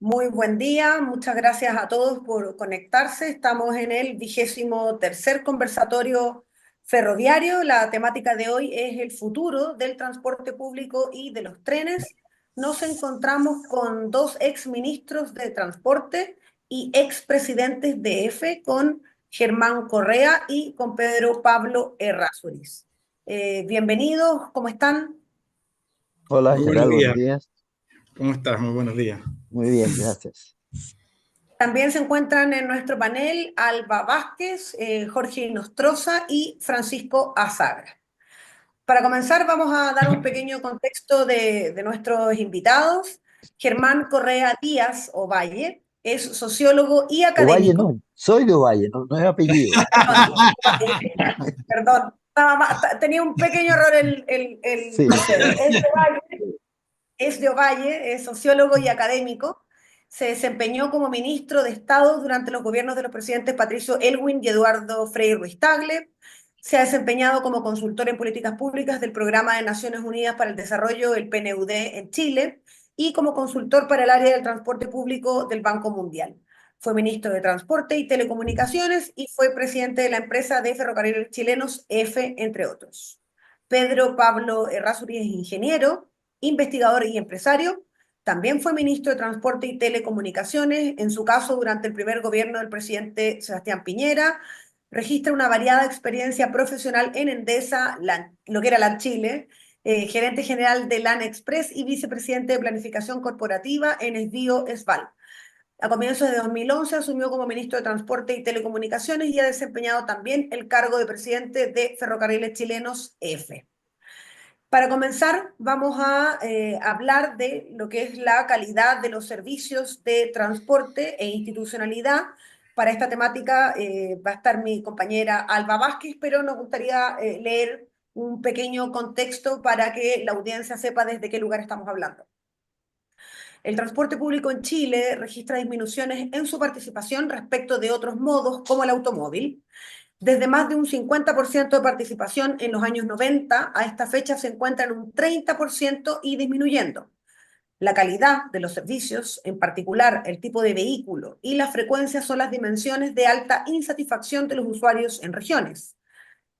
Muy buen día, muchas gracias a todos por conectarse. Estamos en el 23º conversatorio ferroviario. La temática de hoy es el futuro del transporte público y de los trenes. Nos encontramos con dos exministros de transporte y expresidentes de EFE, con Germán Correa y con Pedro Pablo Errázuriz. Bienvenidos, ¿cómo están? Hola, Muy ¿qué buenos tal? Buenos días. días. ¿Cómo estás? Muy buenos días. Muy bien, gracias. También se encuentran en nuestro panel Alba Vázquez, Jorge Inostroza y Francisco Azagra. Para comenzar, vamos a dar un pequeño contexto de nuestros invitados. Germán Correa Díaz Ovalle es sociólogo y Ovalle académico. no, soy de Ovalle, no, no es apellido. Perdón, tenía un pequeño error el Sí, tercero. Es de Ovalle, es sociólogo y académico. Se desempeñó como ministro de Estado durante los gobiernos de los presidentes Patricio Elwin y Eduardo Frei Ruiz-Tagle. Se ha desempeñado como consultor en políticas públicas del Programa de Naciones Unidas para el Desarrollo, el PNUD, en Chile, y como consultor para el área del transporte público del Banco Mundial. Fue ministro de Transporte y Telecomunicaciones y fue presidente de la empresa de ferrocarriles chilenos EFE, entre otros. Pedro Pablo Errázuriz es ingeniero, investigador y empresario. También fue ministro de Transporte y Telecomunicaciones, en su caso durante el primer gobierno del presidente Sebastián Piñera. Registra una variada experiencia profesional en Endesa, lo que era LAN Chile, gerente general de LAN Express y vicepresidente de Planificación Corporativa en Esbio Esval. A comienzos de 2011 asumió como ministro de Transporte y Telecomunicaciones y ha desempeñado también el cargo de presidente de Ferrocarriles Chilenos EFE. Para comenzar, vamos a hablar de lo que es la calidad de los servicios de transporte e institucionalidad. Para esta temática va a estar mi compañera Alba Vázquez, pero nos gustaría leer un pequeño contexto para que la audiencia sepa desde qué lugar estamos hablando. El transporte público en Chile registra disminuciones en su participación respecto de otros modos como el automóvil. Desde más de un 50% de participación en los años 90 a esta fecha se encuentra en un 30% y disminuyendo. La calidad de los servicios, en particular el tipo de vehículo y la frecuencia, son las dimensiones de alta insatisfacción de los usuarios en regiones.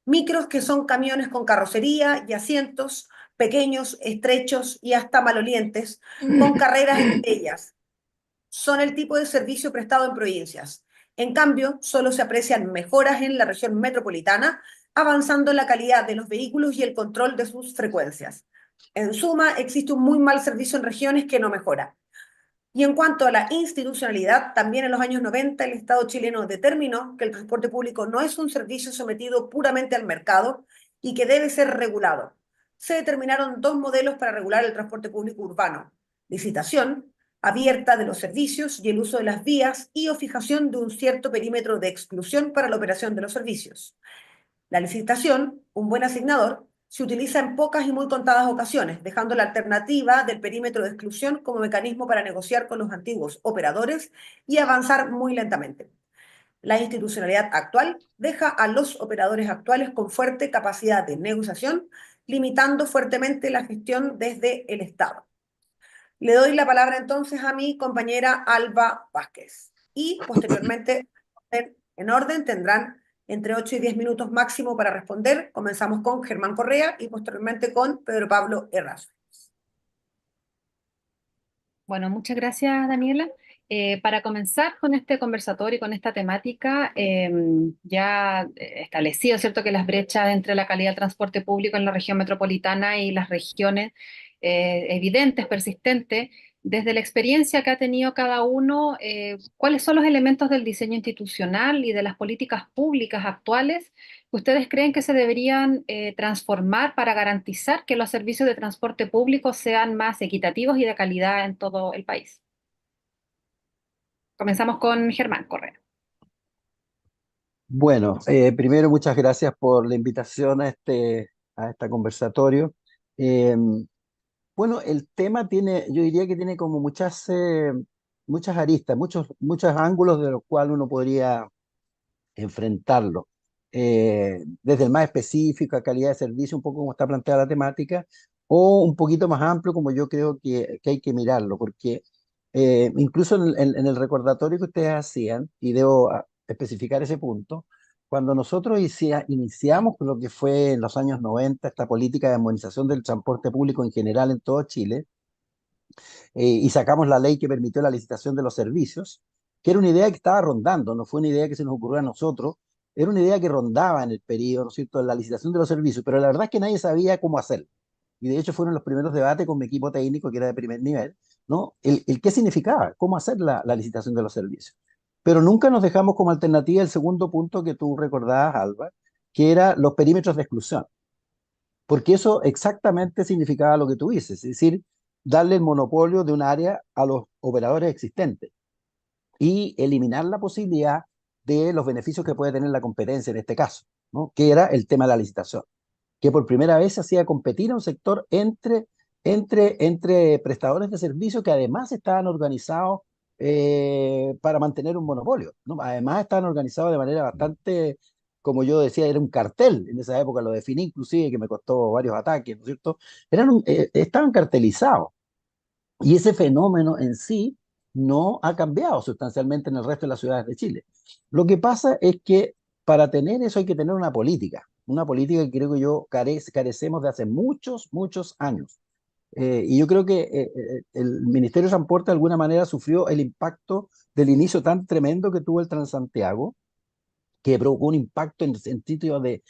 Micros, que son camiones con carrocería y asientos pequeños, estrechos y hasta malolientes, con carreras entre ellas, son el tipo de servicio prestado en provincias. En cambio, solo se aprecian mejoras en la región metropolitana, avanzando en la calidad de los vehículos y el control de sus frecuencias. En suma, existe un muy mal servicio en regiones que no mejora. Y en cuanto a la institucionalidad, también en los años 90 el Estado chileno determinó que el transporte público no es un servicio sometido puramente al mercado y que debe ser regulado. Se determinaron dos modelos para regular el transporte público urbano: licitación abierta de los servicios y el uso de las vías, y o fijación de un cierto perímetro de exclusión para la operación de los servicios. La licitación, un buen asignador, se utiliza en pocas y muy contadas ocasiones, dejando la alternativa del perímetro de exclusión como mecanismo para negociar con los antiguos operadores y avanzar muy lentamente. La institucionalidad actual deja a los operadores actuales con fuerte capacidad de negociación, limitando fuertemente la gestión desde el Estado. Le doy la palabra entonces a mi compañera Alba Vázquez y posteriormente, en orden, tendrán entre 8 y 10 minutos máximo para responder. Comenzamos con Germán Correa y posteriormente con Pedro Pablo Errazo. Bueno, muchas gracias, Daniela. Para comenzar con este conversatorio y con esta temática, ya establecido, ¿cierto?, que las brechas entre la calidad del transporte público en la región metropolitana y las regiones evidentes, persistentes, desde la experiencia que ha tenido cada uno, ¿cuáles son los elementos del diseño institucional y de las políticas públicas actuales que ustedes creen que se deberían transformar para garantizar que los servicios de transporte público sean más equitativos y de calidad en todo el país? Comenzamos con Germán Correa. Bueno, primero muchas gracias por la invitación a este conversatorio. Eh, bueno, el tema tiene, yo diría que tiene como muchas aristas, muchos ángulos de los cuales uno podría enfrentarlo. Desde el más específico a calidad de servicio, un poco como está planteada la temática, o un poquito más amplio, como yo creo que hay que mirarlo, porque Incluso en el recordatorio que ustedes hacían, y debo especificar ese punto, cuando nosotros iniciamos lo que fue en los años 90 esta política de armonización del transporte público en general en todo Chile, y sacamos la ley que permitió la licitación de los servicios, que era una idea que estaba rondando, no fue una idea que se nos ocurrió a nosotros, era una idea que rondaba en el periodo, ¿no es cierto?, de la licitación de los servicios, pero la verdad es que nadie sabía cómo hacerlo. Y de hecho fueron los primeros debates con mi equipo técnico, que era de primer nivel, ¿no? El qué significaba, cómo hacer la licitación de los servicios. Pero nunca nos dejamos como alternativa el segundo punto que tú recordabas, Alba, que era los perímetros de exclusión, porque eso exactamente significaba lo que tú dices, es decir, darle el monopolio de un área a los operadores existentes y eliminar la posibilidad de los beneficios que puede tener la competencia en este caso, ¿no? Que era el tema de la licitación, que por primera vez se hacía competir a un sector entre prestadores de servicios que además estaban organizados para mantener un monopolio, ¿no? Además estaban organizados de manera bastante, como yo decía, era un cartel, en esa época lo definí inclusive, que me costó varios ataques, ¿no es cierto? Estaban cartelizados. Y ese fenómeno en sí no ha cambiado sustancialmente en el resto de las ciudades de Chile. Lo que pasa es que para tener eso hay que tener una política que creo que yo carecemos de hace muchos, muchos años. Y yo creo que el Ministerio de Transporte de alguna manera sufrió el impacto del inicio tan tremendo que tuvo el Transantiago, que provocó un impacto en el sentido de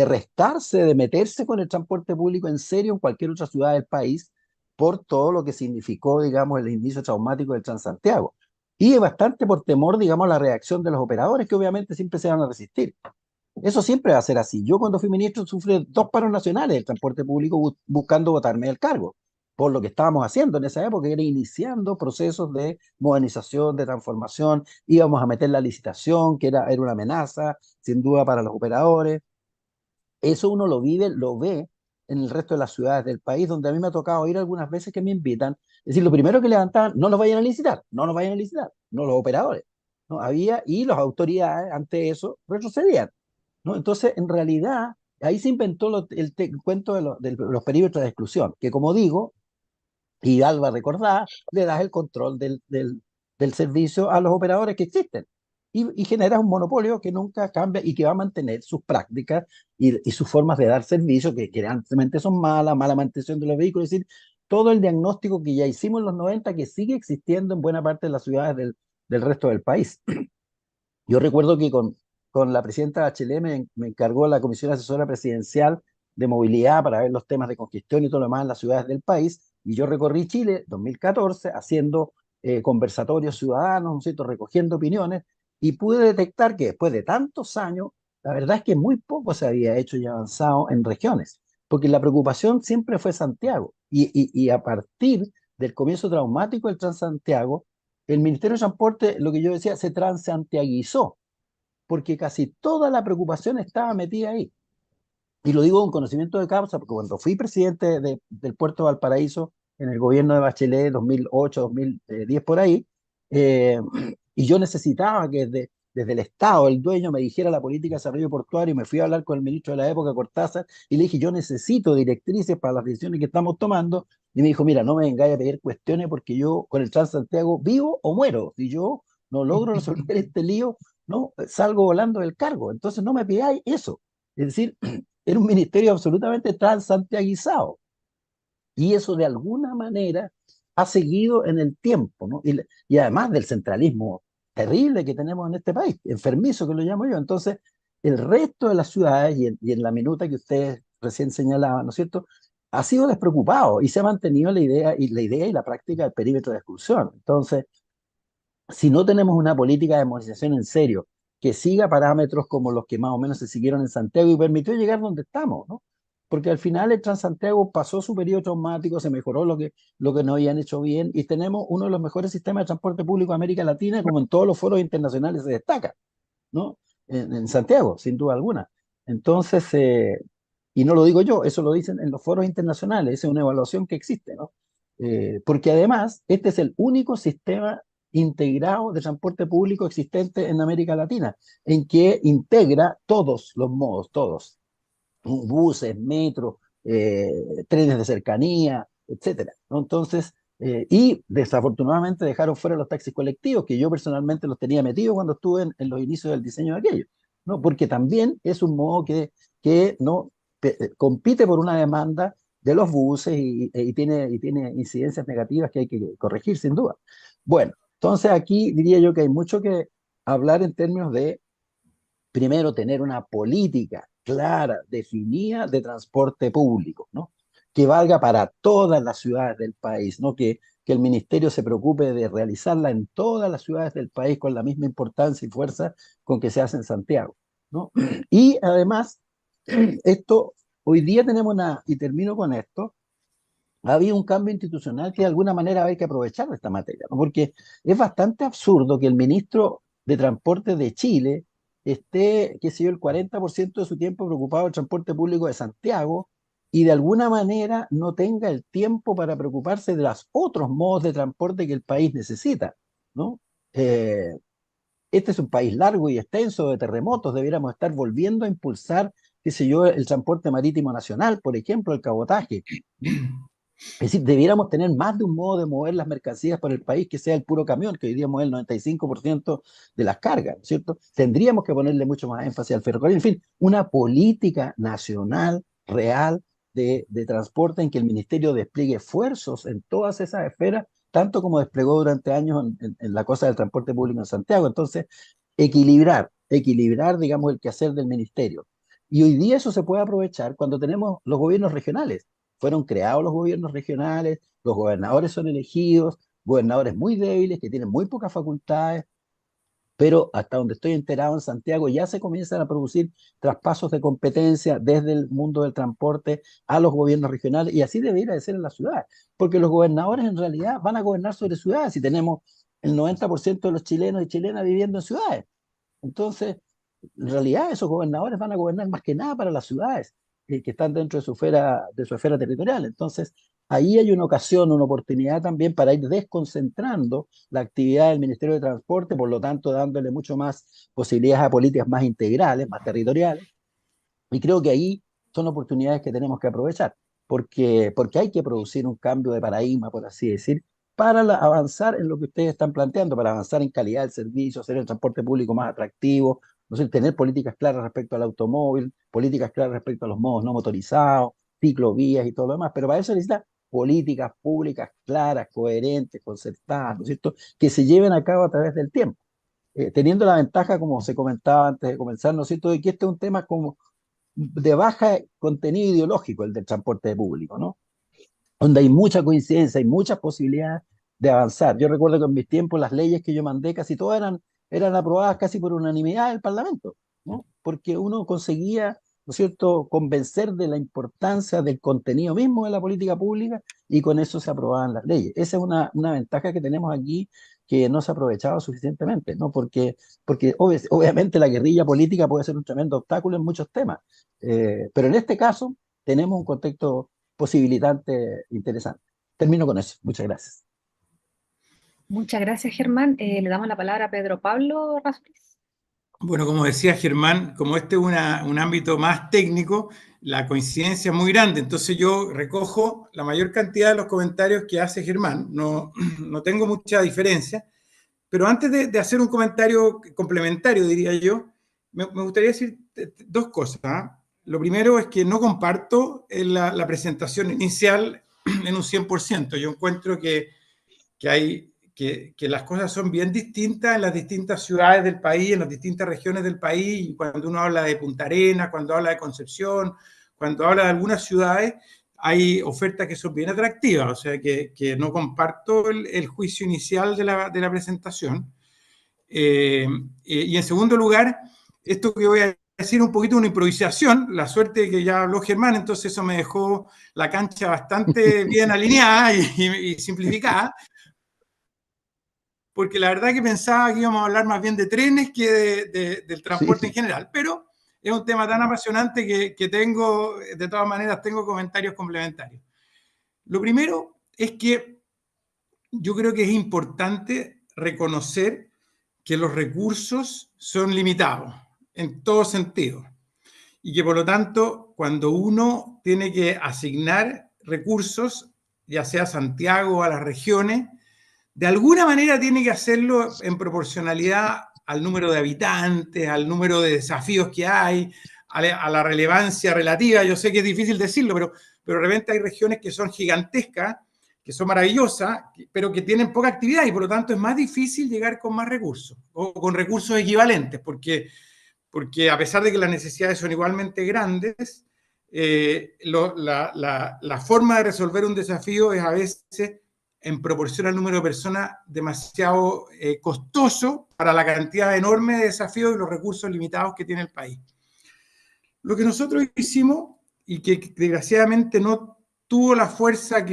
restarse, de meterse con el transporte público en serio en cualquier otra ciudad del país, por todo lo que significó, digamos, el inicio traumático del Transantiago. Y bastante por temor, digamos, a la reacción de los operadores, que obviamente siempre se van a resistir. Eso siempre va a ser así. Yo cuando fui ministro sufrí 2 paros nacionales del transporte público buscando botarme del cargo, por lo que estábamos haciendo en esa época, era iniciando procesos de modernización, de transformación, íbamos a meter la licitación, que era una amenaza, sin duda, para los operadores. Eso uno lo vive, lo ve en el resto de las ciudades del país, donde a mí me ha tocado ir algunas veces que me invitan. Es decir, lo primero que levantaban, no nos vayan a licitar, no nos vayan a licitar, no los operadores. ¿No? Había, y las autoridades ante eso retrocedían. ¿No? Entonces, en realidad, ahí se inventó el cuento de los perímetros de exclusión, que como digo, y Alba recordar, le das el control del servicio a los operadores que existen. Y generas un monopolio que nunca cambia y que va a mantener sus prácticas y sus formas de dar servicio, que realmente son malas, mala mantención de los vehículos, es decir, todo el diagnóstico que ya hicimos en los 90 que sigue existiendo en buena parte de las ciudades del resto del país. Yo recuerdo que con la presidenta Bachelet me encargó la Comisión Asesora Presidencial de Movilidad para ver los temas de congestión y todo lo demás en las ciudades del país, y yo recorrí Chile 2014 haciendo conversatorios ciudadanos, ¿no es cierto?, recogiendo opiniones, y pude detectar que después de tantos años, la verdad es que muy poco se había hecho y avanzado en regiones, porque la preocupación siempre fue Santiago, y a partir del comienzo traumático del Transantiago, el Ministerio de Transporte, lo que yo decía, se transantiaguizó, porque casi toda la preocupación estaba metida ahí. Y lo digo con conocimiento de causa, porque cuando fui presidente del puerto de Valparaíso en el gobierno de Bachelet 2008, 2010 por ahí, eh, y yo necesitaba que desde el Estado, el dueño, me dijera la política de desarrollo portuario, y me fui a hablar con el ministro de la época, Cortázar, y le dije, yo necesito directrices para las decisiones que estamos tomando, y me dijo, mira, no me vengáis a pedir cuestiones porque yo con el Transantiago vivo o muero. Si yo no logro resolver este lío, no salgo volando del cargo. Entonces no me pidáis eso. Es decir, era un ministerio absolutamente transantiaguizado. Y eso de alguna manera ha seguido en el tiempo, ¿no? Y además del centralismo terrible que tenemos en este país, enfermizo que lo llamo yo. Entonces, el resto de las ciudades, y en la minuta que ustedes recién señalaban, ¿no es cierto?, ha sido despreocupado y se ha mantenido la idea y la práctica del perímetro de exclusión. Entonces, si no tenemos una política de modernización en serio, que siga parámetros como los que más o menos se siguieron en Santiago y permitió llegar donde estamos, ¿no? Porque al final el Transantiago pasó su periodo traumático, se mejoró lo que no habían hecho bien, y tenemos uno de los mejores sistemas de transporte público de América Latina, como en todos los foros internacionales se destaca, ¿no? En Santiago, sin duda alguna. Entonces, y no lo digo yo, eso lo dicen en los foros internacionales, esa es una evaluación que existe, ¿no? Porque además, este es el único sistema integrado de transporte público existente en América Latina, en que integra todos los modos, todos, buses, metro, trenes de cercanía, etcétera, ¿no? Entonces, Y desafortunadamente dejaron fuera los taxis colectivos, que yo personalmente los tenía metidos cuando estuve en los inicios del diseño de aquello, ¿no? Porque también es un modo que no compite por una demanda de los buses y tiene incidencias negativas que hay que corregir sin duda. Bueno, entonces aquí diría yo que hay mucho que hablar en términos de, primero, tener una política clara, definida de transporte público, ¿no? Que valga para todas las ciudades del país, ¿no? Que el ministerio se preocupe de realizarla en todas las ciudades del país con la misma importancia y fuerza con que se hace en Santiago, ¿no? Y además, esto, hoy día tenemos y termino con esto, ha habido un cambio institucional que de alguna manera hay que aprovechar de esta materia, ¿no? Porque es bastante absurdo que el ministro de Transporte de Chile esté, qué sé yo, el 40% de su tiempo preocupado del transporte público de Santiago y de alguna manera no tenga el tiempo para preocuparse de los otros modos de transporte que el país necesita, ¿no? Eh, este es un país largo y extenso de terremotos, debiéramos estar volviendo a impulsar, qué sé yo, el transporte marítimo nacional, por ejemplo, el cabotaje, ¿no? Es decir, debiéramos tener más de un modo de mover las mercancías por el país que sea el puro camión, que hoy día mueve el 95% de las cargas, ¿no es cierto? Tendríamos que ponerle mucho más énfasis al ferrocarril, en fin, una política nacional real de transporte en que el ministerio despliegue esfuerzos en todas esas esferas, tanto como desplegó durante años en la cosa del transporte público en Santiago. Entonces, equilibrar, digamos, el quehacer del ministerio. Y hoy día eso se puede aprovechar cuando tenemos los gobiernos regionales. Fueron creados los gobiernos regionales, los gobernadores son elegidos, gobernadores muy débiles que tienen muy pocas facultades, pero hasta donde estoy enterado en Santiago ya se comienzan a producir traspasos de competencia desde el mundo del transporte a los gobiernos regionales y así debería de ser en las ciudades, porque los gobernadores en realidad van a gobernar sobre ciudades y tenemos el 90% de los chilenos y chilenas viviendo en ciudades. Entonces, en realidad esos gobernadores van a gobernar más que nada para las ciudades que están dentro de su esfera territorial. Entonces, ahí hay una ocasión, una oportunidad también para ir desconcentrando la actividad del Ministerio de Transporte, por lo tanto, dándole mucho más posibilidades a políticas más integrales, más territoriales. Y creo que ahí son oportunidades que tenemos que aprovechar, porque hay que producir un cambio de paradigma, por así decir, para avanzar en lo que ustedes están planteando, para avanzar en calidad del servicio, hacer el transporte público más atractivo, no sé, tener políticas claras respecto al automóvil, políticas claras respecto a los modos no motorizados, ciclovías y todo lo demás, pero para eso necesita políticas públicas claras, coherentes, concertadas, ¿no es cierto?, que se lleven a cabo a través del tiempo. Teniendo la ventaja, como se comentaba antes de comenzar, ¿no es cierto?, de que este es un tema como de baja contenido ideológico, el del transporte público, ¿no? Donde hay mucha coincidencia, hay muchas posibilidades de avanzar. Yo recuerdo que en mis tiempos las leyes que yo mandé casi todas eran aprobadas casi por unanimidad del Parlamento, ¿no? Porque uno conseguía, ¿no es cierto?, convencer de la importancia del contenido mismo de la política pública y con eso se aprobaban las leyes. Esa es una ventaja que tenemos aquí que no se ha aprovechado suficientemente, ¿no? Porque obviamente la guerrilla política puede ser un tremendo obstáculo en muchos temas, pero en este caso tenemos un contexto posibilitante interesante. Termino con eso. Muchas gracias. Muchas gracias, Germán. Le damos la palabra a Pedro Pablo Rasmussen. Bueno, como decía Germán, como este es un ámbito más técnico, la coincidencia es muy grande, entonces yo recojo la mayor cantidad de los comentarios que hace Germán, no tengo mucha diferencia, pero antes de hacer un comentario complementario, diría yo, me gustaría decir dos cosas, ¿eh? Lo primero es que no comparto la presentación inicial en un 100%. Yo encuentro que las cosas son bien distintas en las distintas ciudades del país, en las distintas regiones del país, y cuando uno habla de Punta Arenas, cuando habla de Concepción, cuando habla de algunas ciudades, hay ofertas que son bien atractivas, o sea que no comparto el juicio inicial de la presentación. Y en segundo lugar, esto que voy a decir un poquito una improvisación, la suerte que ya habló Germán, entonces eso me dejó la cancha bastante bien alineada y simplificada, porque la verdad que pensaba que íbamos a hablar más bien de trenes que del transporte en Sí. general, pero es un tema tan apasionante que tengo, de todas maneras, tengo comentarios complementarios. Lo primero es que yo creo que es importante reconocer que los recursos son limitados en todo sentido y que por lo tanto cuando uno tiene que asignar recursos ya sea a Santiago o a las regiones, de alguna manera tiene que hacerlo en proporcionalidad al número de habitantes, al número de desafíos que hay, a la relevancia relativa. Yo sé que es difícil decirlo, pero de repente hay regiones que son gigantescas, que son maravillosas, pero que tienen poca actividad y por lo tanto es más difícil llegar con más recursos o con recursos equivalentes, porque a pesar de que las necesidades son igualmente grandes, la forma de resolver un desafío es a veces en proporción al número de personas demasiado costoso para la cantidad enorme de desafíos y los recursos limitados que tiene el país. Lo que nosotros hicimos y que desgraciadamente no tuvo la fuerza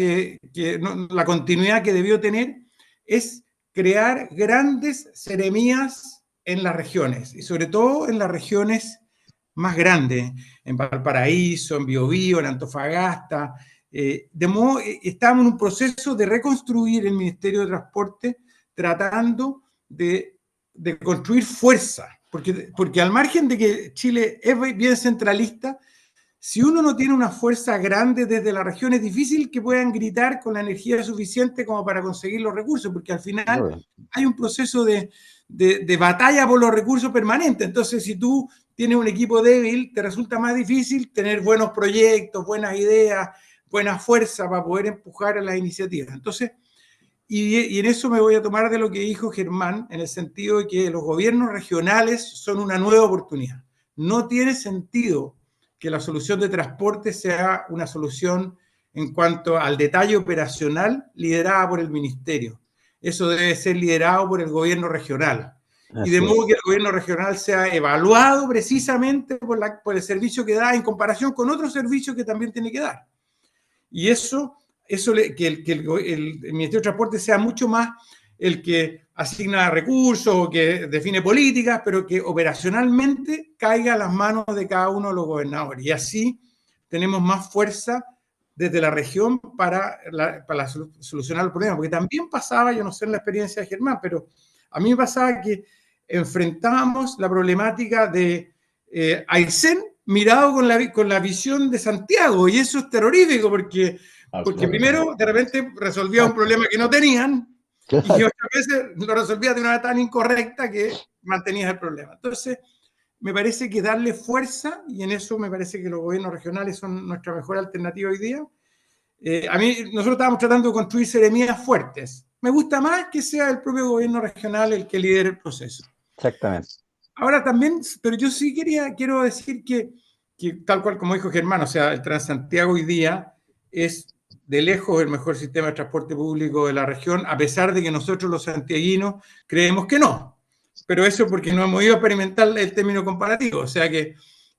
la continuidad que debió tener, es crear grandes seremías en las regiones, y sobre todo en las regiones más grandes, en Valparaíso, en Biobío, en Antofagasta. De modo, estábamos en un proceso de reconstruir el Ministerio de Transporte, tratando de construir fuerza, porque al margen de que Chile es bien centralista, si uno no tiene una fuerza grande desde la región, es difícil que puedan gritar con la energía suficiente como para conseguir los recursos, porque al final hay un proceso de batalla por los recursos permanente. Entonces, si tú tienes un equipo débil, te resulta más difícil tener buenos proyectos, buenas ideas, buena fuerza para poder empujar a las iniciativas. Entonces, y en eso me voy a tomar de lo que dijo Germán, en el sentido de que los gobiernos regionales son una nueva oportunidad. No tiene sentido que la solución de transporte sea una solución en cuanto al detalle operacional liderada por el ministerio. Eso debe ser liderado por el gobierno regional. Y de modo que el gobierno regional sea evaluado precisamente por el servicio que da en comparación con otros servicios que también tiene que dar. Y que el Ministerio de Transporte sea mucho más el que asigna recursos o que define políticas, pero que operacionalmente caiga a las manos de cada uno de los gobernadores. Y así tenemos más fuerza desde la región para solucionar el problema. Porque también pasaba, yo no sé en la experiencia de Germán, pero a mí me pasaba que enfrentábamos la problemática de Aysén mirado con la visión de Santiago, y eso es terrorífico porque primero de repente resolvía un problema que no tenían, y otras veces lo resolvía de una manera tan incorrecta que mantenías el problema. Entonces, me parece que darle fuerza, y en eso me parece que los gobiernos regionales son nuestra mejor alternativa hoy día. Nosotros estábamos tratando de construir seremías fuertes. Me gusta más que sea el propio gobierno regional el que lidere el proceso. Exactamente. Ahora también, pero yo sí quiero decir que tal cual como dijo Germán, o sea, el Transantiago hoy día es de lejos el mejor sistema de transporte público de la región, a pesar de que nosotros los santiaguinos creemos que no. Pero eso porque no hemos ido a experimentar el término comparativo. O sea que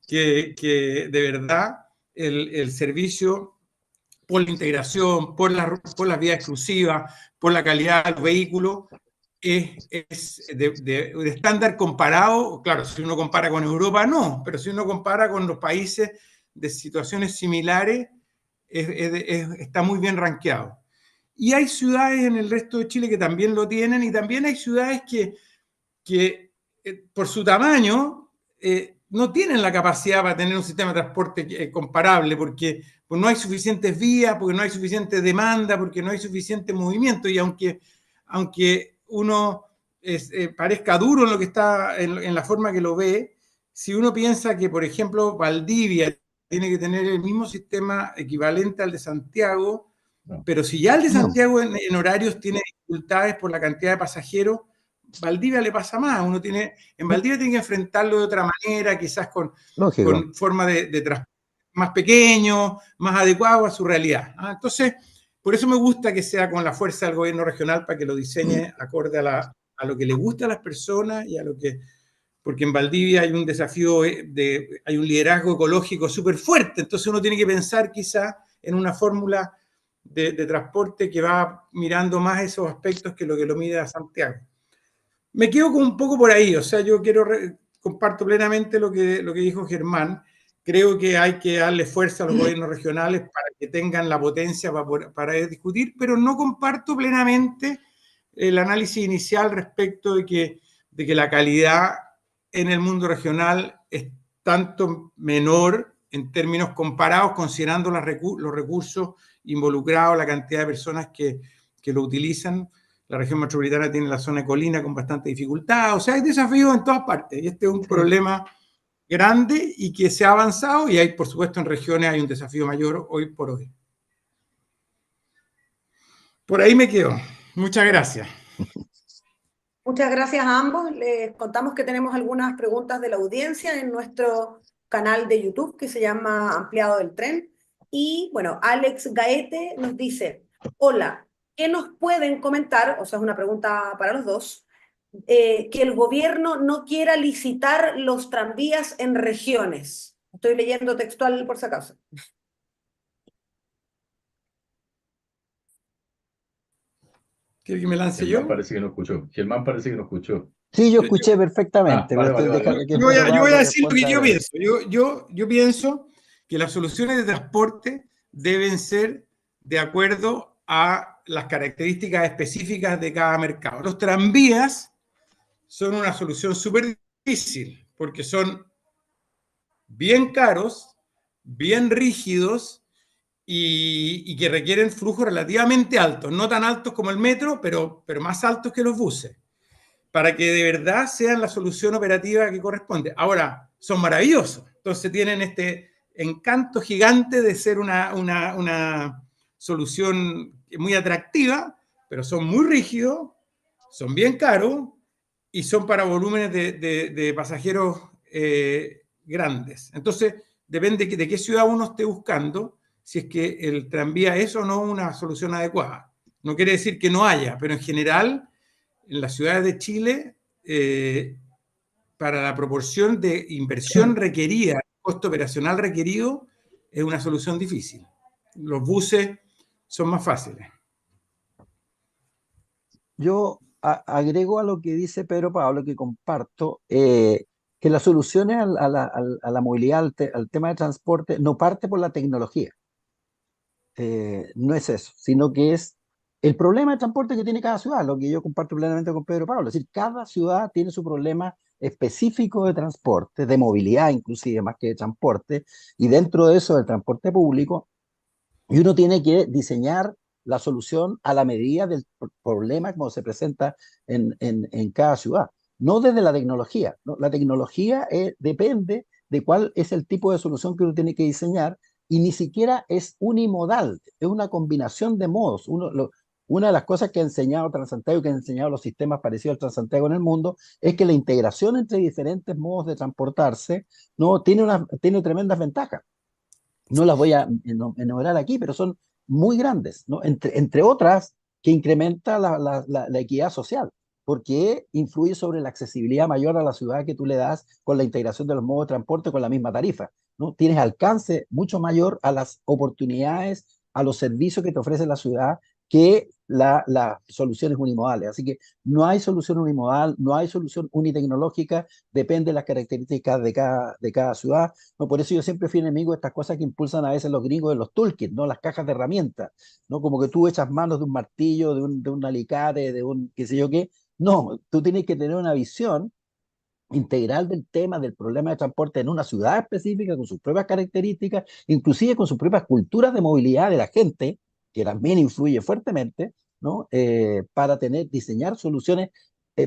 de verdad el servicio, por la integración, por las vías exclusivas, por la calidad del vehículo, es de estándar comparado. Claro, si uno compara con Europa, no, pero si uno compara con los países de situaciones similares, está muy bien rankeado. Y hay ciudades en el resto de Chile que también lo tienen, y también hay ciudades que por su tamaño no tienen la capacidad para tener un sistema de transporte comparable, porque no hay suficientes vías, porque no hay suficiente demanda, porque no hay suficiente movimiento. Y aunque uno parezca duro en lo que está, en la forma que lo ve, si uno piensa que, por ejemplo, Valdivia tiene que tener el mismo sistema equivalente al de Santiago, pero si ya el de Santiago en horarios tiene dificultades por la cantidad de pasajeros, Valdivia le pasa más. En Valdivia tiene que enfrentarlo de otra manera, quizás con forma de transporte más pequeño, más adecuado a su realidad. Entonces, por eso me gusta que sea con la fuerza del gobierno regional, para que lo diseñe acorde a lo que le gusta a las personas y a lo que... Porque en Valdivia hay un desafío, hay un liderazgo ecológico súper fuerte, entonces uno tiene que pensar quizás en una fórmula de transporte que va mirando más esos aspectos que lo mide a Santiago. Me quedo un poco por ahí, o sea, yo comparto plenamente lo que dijo Germán. Creo que hay que darle fuerza a los gobiernos regionales para que tengan la potencia para discutir, pero no comparto plenamente el análisis inicial respecto de que la calidad en el mundo regional es tanto menor en términos comparados, considerando los recursos involucrados, la cantidad de personas que lo utilizan. La región metropolitana tiene la zona de colina con bastante dificultad, o sea, hay desafíos en todas partes, y este es un problema grande y que se ha avanzado, y hay, por supuesto, en regiones hay un desafío mayor hoy por hoy. Por ahí me quedo. Muchas gracias. Muchas gracias a ambos. Les contamos que tenemos algunas preguntas de la audiencia en nuestro canal de YouTube que se llama Ampliado del Tren. Y bueno, Alex Gaete nos dice, hola, ¿qué nos pueden comentar? O sea, es una pregunta para los dos. Que el gobierno no quiera licitar los tranvías en regiones. Estoy leyendo textual por si acaso. ¿Quiere que me lance Germán yo? parece que no escuchó. Germán parece que no escuchó. Sí, yo escuché perfectamente, pero vale, estoy vale, dejando vale. que Yo voy Pedro a Pablo decir lo que responda yo breve. pienso. Yo pienso que las soluciones de transporte deben ser de acuerdo a las características específicas de cada mercado. Los tranvías son una solución súper difícil porque son bien caros, bien rígidos y que requieren flujos relativamente altos, no tan altos como el metro, pero más altos que los buses, para que de verdad sean la solución operativa que corresponde. Ahora, son maravillosos, entonces tienen este encanto gigante de ser una solución muy atractiva, pero son muy rígidos, son bien caros y son para volúmenes de pasajeros grandes. Entonces, depende de qué ciudad uno esté buscando, si es que el tranvía es o no una solución adecuada. No quiere decir que no haya, pero en general, en las ciudades de Chile, para la proporción de inversión requerida, costo operacional requerido, es una solución difícil. Los buses son más fáciles. Yo agrego a lo que dice Pedro Pablo, que comparto, que las soluciones a la movilidad, al tema de transporte, no parte por la tecnología. No es eso, sino que es el problema de transporte que tiene cada ciudad, lo que yo comparto plenamente con Pedro Pablo. Es decir, cada ciudad tiene su problema específico de transporte, de movilidad inclusive, más que de transporte, y dentro de eso, del transporte público, y uno tiene que diseñar la solución a la medida del problema como se presenta en cada ciudad, no desde la tecnología, ¿no? La tecnología depende de cuál es el tipo de solución que uno tiene que diseñar y ni siquiera es unimodal, es una combinación de modos. Una de las cosas que ha enseñado Transantiago, que han enseñado los sistemas parecidos al Transantiago en el mundo, es que la integración entre diferentes modos de transportarse no tiene tremendas ventajas. No las voy a enumerar aquí, pero son muy grandes, ¿no? Entre otras, que incrementa la equidad social, porque influye sobre la accesibilidad mayor a la ciudad que tú le das con la integración de los modos de transporte con la misma tarifa, ¿no? Tienes alcance mucho mayor a las oportunidades, a los servicios que te ofrece la ciudad que las soluciones unimodales. Así que no hay solución unimodal, no hay solución unitecnológica, depende de las características de cada ciudad. No, por eso yo siempre fui enemigo de estas cosas que impulsan a veces los gringos de los toolkits, ¿no? Las cajas de herramientas, ¿no? Como que tú echas manos de un martillo, de un alicate, de un qué sé yo qué. No, tú tienes que tener una visión integral del tema, del problema de transporte en una ciudad específica, con sus propias características, inclusive con sus propias culturas de movilidad de la gente, que también influye fuertemente, ¿no? Para diseñar soluciones,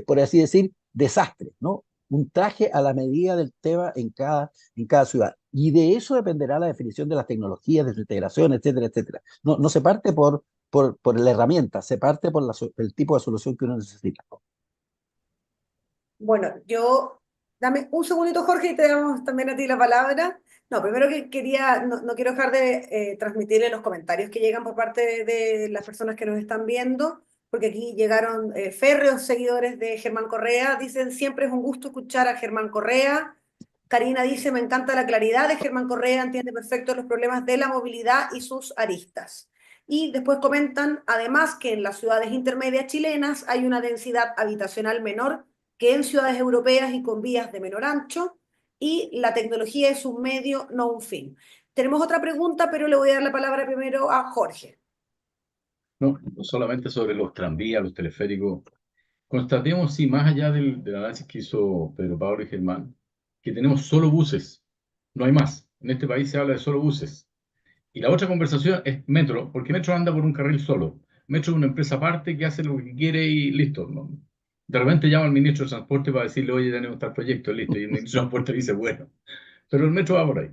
por así decir, desastres, ¿no? Un traje a la medida del tema en cada ciudad. Y de eso dependerá la definición de las tecnologías, de su integración, etcétera, etcétera. No se parte por la herramienta, se parte por el tipo de solución que uno necesita. Bueno, dame un segundito, Jorge, y te damos también a ti la palabra. No, primero que quería, no quiero dejar de transmitirle los comentarios que llegan por parte de las personas que nos están viendo, porque aquí llegaron férreos seguidores de Germán Correa. Dicen, siempre es un gusto escuchar a Germán Correa. Karina dice, me encanta la claridad de Germán Correa, entiende perfecto los problemas de la movilidad y sus aristas. Y después comentan, además, que en las ciudades intermedias chilenas hay una densidad habitacional menor que en ciudades europeas y con vías de menor ancho, y la tecnología es un medio, no un fin. Tenemos otra pregunta, pero le voy a dar la palabra primero a Jorge. No, no solamente sobre los tranvías, los teleféricos. Constatemos, sí, más allá del análisis que hizo Pedro Pablo y Germán, que tenemos solo buses, no hay más. En este país se habla de solo buses. Y la otra conversación es Metro, porque Metro anda por un carril solo. Metro es una empresa aparte que hace lo que quiere y listo, ¿no? De repente llama al ministro de Transporte para decirle, oye, tenemos tal proyecto, listo. Y el ministro de Transporte dice, bueno, pero el metro va por ahí.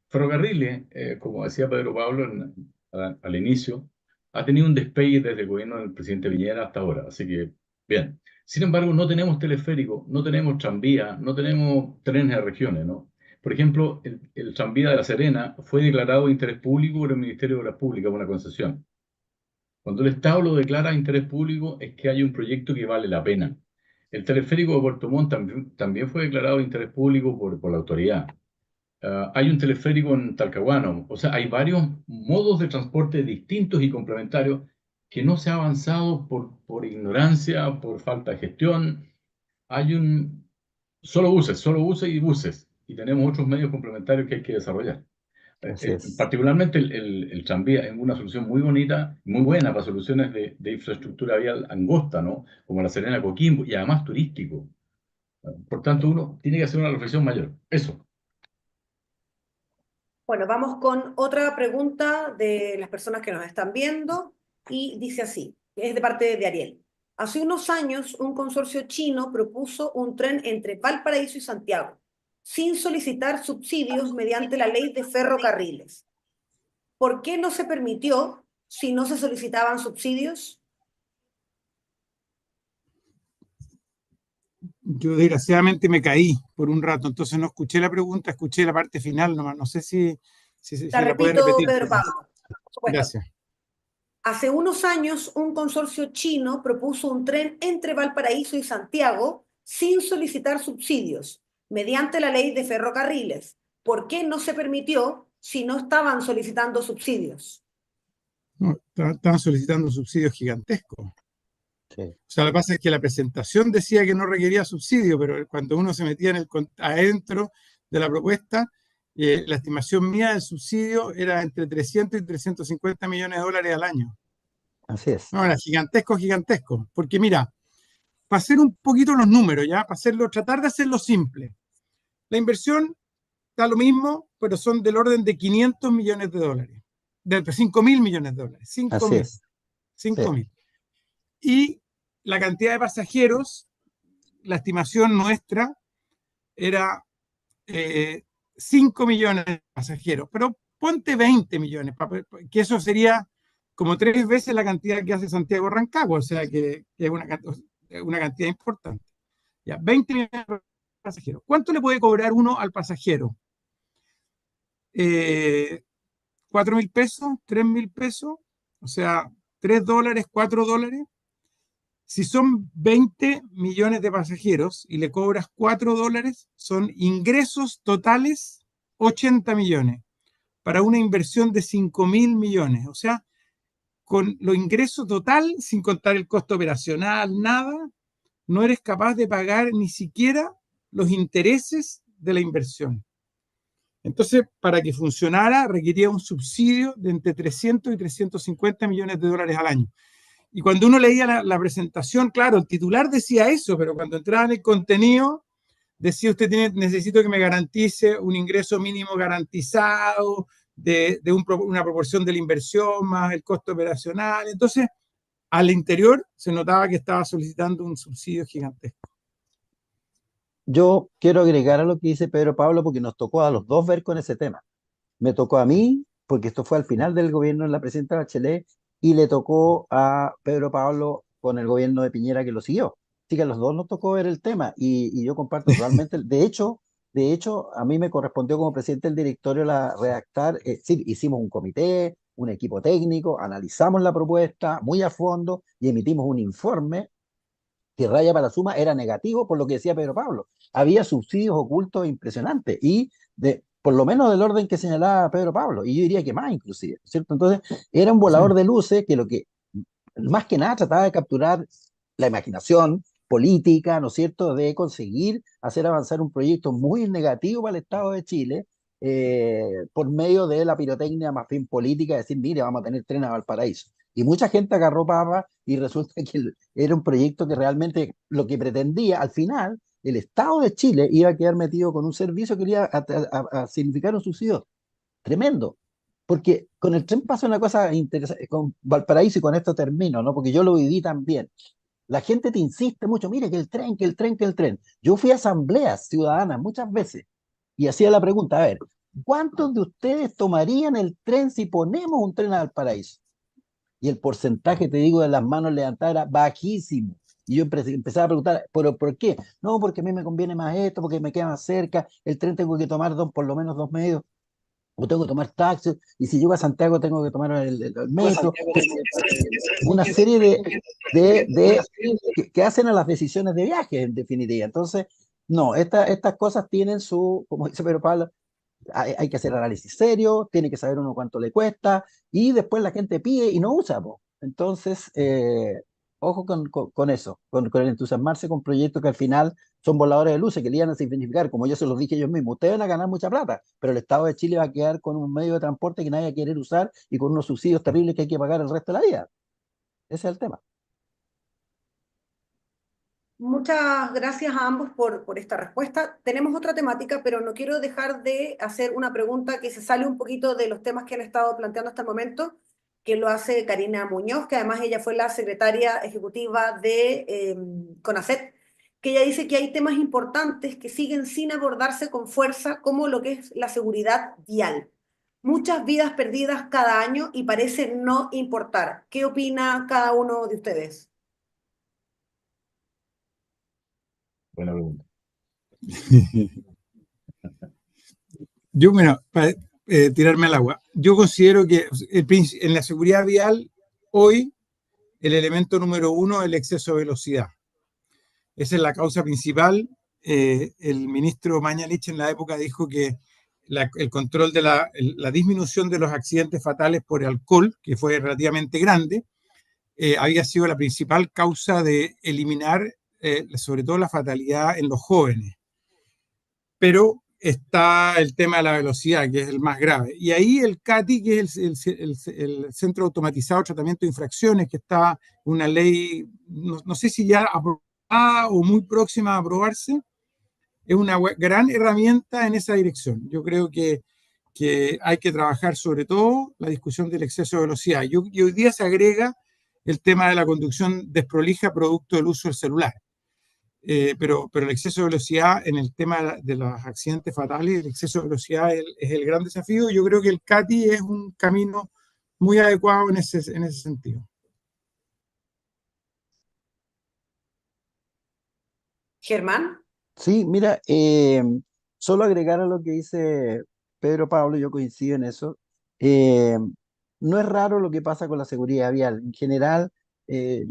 Ferrocarriles, como decía Pedro Pablo al inicio, ha tenido un despegue desde el gobierno del presidente Piñera hasta ahora. Así que, bien. Sin embargo, no tenemos teleférico, no tenemos tranvía, no tenemos trenes de regiones, ¿no? Por ejemplo, el tranvía de La Serena fue declarado de interés público por el Ministerio de Obras Públicas, una concesión. Cuando el Estado lo declara de interés público es que hay un proyecto que vale la pena. El teleférico de Puerto Montt también fue declarado de interés público por la autoridad. Hay un teleférico en Talcahuano. O sea, hay varios modos de transporte distintos y complementarios que no se ha avanzado por ignorancia, por falta de gestión. Hay solo buses y buses. Y tenemos otros medios complementarios que hay que desarrollar. Así es. Particularmente el tranvía es una solución muy bonita, muy buena para soluciones de infraestructura vial angosta, ¿no? Como la Serena Coquimbo, y además turístico. Por tanto, uno tiene que hacer una reflexión mayor. Eso. Bueno, vamos con otra pregunta de las personas que nos están viendo y dice así, es de parte de Ariel. Hace unos años, un consorcio chino propuso un tren entre Valparaíso y Santiago, sin solicitar subsidios mediante la ley de ferrocarriles. ¿Por qué no se permitió si no se solicitaban subsidios? Yo desgraciadamente me caí por un rato, entonces no escuché la pregunta, escuché la parte final nomás. No sé si La la puede repito, repetir, Pedro por favor. Pablo. Por supuesto. Gracias. Hace unos años, un consorcio chino propuso un tren entre Valparaíso y Santiago sin solicitar subsidios, mediante la ley de ferrocarriles. ¿Por qué no se permitió si no estaban solicitando subsidios? No, estaban solicitando subsidios gigantescos. Sí. O sea, lo que pasa es que la presentación decía que no requería subsidio, pero cuando uno se metía adentro de la propuesta, la estimación mía del subsidio era entre 300 y 350 millones de dólares al año. Así es. No, era gigantesco, gigantesco. Porque mira, para hacer un poquito los números, ¿ya? Tratar de hacerlo simple. La inversión da lo mismo, pero son del orden de 500 millones de dólares. De 5.000 millones de dólares. 5 Así mil. es. 5 Sí. mil. Y la cantidad de pasajeros, la estimación nuestra era 5 millones de pasajeros, pero ponte 20 millones, que eso sería como 3 veces la cantidad que hace Santiago-Rancagua, o sea que es una cantidad importante. Ya, 20 millones de pasajeros. ¿Cuánto le puede cobrar uno al pasajero? 4.000 pesos, 3.000 pesos, o sea, $3, $4. Si son 20 millones de pasajeros y le cobras $4, son ingresos totales 80 millones para una inversión de 5.000 millones. O sea, con los ingresos total, sin contar el costo operacional, nada, no eres capaz de pagar ni siquiera los intereses de la inversión. Entonces, para que funcionara, requería un subsidio de entre 300 y 350 millones de dólares al año. Y cuando uno leía la presentación, claro, el titular decía eso, pero cuando entraba en el contenido, decía usted necesito que me garantice un ingreso mínimo garantizado de una proporción de la inversión más el costo operacional. Entonces, al interior se notaba que estaba solicitando un subsidio gigantesco. Yo quiero agregar a lo que dice Pedro Pablo porque nos tocó a los dos ver con ese tema. Me tocó a mí, porque esto fue al final del gobierno de la presidenta Bachelet, y le tocó a Pedro Pablo con el gobierno de Piñera que lo siguió. Así que a los dos nos tocó ver el tema y yo comparto totalmente. De hecho, a mí me correspondió como presidente del directorio redactar, sí, hicimos un comité, un equipo técnico, analizamos la propuesta muy a fondo y emitimos un informe que raya para la suma era negativo por lo que decía Pedro Pablo. Había subsidios ocultos impresionantes y por lo menos del orden que señalaba Pedro Pablo, y yo diría que más inclusive, ¿cierto? Entonces era un volador Sí. de luces que lo que más que nada trataba de capturar la imaginación política, ¿no es cierto?, de conseguir hacer avanzar un proyecto muy negativo para el Estado de Chile, por medio de la pirotecnia más bien política, decir, mire, vamos a tener tren a Valparaíso. Y mucha gente agarró papa y resulta que era un proyecto que realmente lo que pretendía, al final, el Estado de Chile iba a quedar metido con un servicio que iba a significar un subsidio tremendo. Porque con el tren pasa una cosa interesante, con Valparaíso, y con esto termino, ¿no? Porque yo lo viví también. La gente te insiste mucho, mire que el tren, que el tren, que el tren. Yo fui a asambleas ciudadanas muchas veces y hacía la pregunta, a ver, ¿cuántos de ustedes tomarían el tren si ponemos un tren a Valparaíso? Y el porcentaje, te digo, de las manos levantadas era bajísimo. Y yo empezaba a preguntar, ¿pero por qué? No, porque a mí me conviene más esto, porque me queda más cerca, el tren tengo que tomar por lo menos 2 medios, o tengo que tomar taxi, y si llego a Santiago tengo que tomar el metro. Una serie que hacen a las decisiones de viaje, en definitiva. Entonces, no, estas cosas tienen su, como dice Pedro Pablo, hay que hacer análisis serio, tiene que saber uno cuánto le cuesta, y después la gente pide y no usa, po. Entonces, ojo con eso, con el entusiasmarse con proyectos que al final son voladores de luces, que le iban a significar, como yo se los dije ellos mismos, ustedes van a ganar mucha plata, pero el Estado de Chile va a quedar con un medio de transporte que nadie va a querer usar y con unos subsidios terribles que hay que pagar el resto de la vida. Ese es el tema. Muchas gracias a ambos por esta respuesta. Tenemos otra temática, pero no quiero dejar de hacer una pregunta que se sale un poquito de los temas que han estado planteando hasta el momento, que lo hace Karina Muñoz, que además ella fue la secretaria ejecutiva de CONACET, que ella dice que hay temas importantes que siguen sin abordarse con fuerza, como lo que es la seguridad vial. Muchas vidas perdidas cada año y parece no importar. ¿Qué opina cada uno de ustedes? Buena pregunta. Yo, bueno, para tirarme al agua, yo considero que en la seguridad vial, hoy, el elemento número uno es el exceso de velocidad. Esa es la causa principal. El ministro Mañalich en la época dijo que el control de la disminución de los accidentes fatales por alcohol, que fue relativamente grande, había sido la principal causa de eliminar sobre todo la fatalidad en los jóvenes. Pero está el tema de la velocidad, que es el más grave. Y ahí el CATI, que es el Centro Automatizado de Tratamiento de Infracciones, que está una ley, no sé si ya aprobada o muy próxima a aprobarse, es una gran herramienta en esa dirección. Yo creo que hay que trabajar sobre todo la discusión del exceso de velocidad. Y hoy día se agrega el tema de la conducción desprolija producto del uso del celular. Pero el exceso de velocidad en el tema de los accidentes fatales, el exceso de velocidad es el gran desafío. Yo creo que el CATI es un camino muy adecuado en ese sentido. Germán. Sí, mira, solo agregar a lo que dice Pedro Pablo, yo coincido en eso. eh, no es raro lo que pasa con la seguridad vial. En general,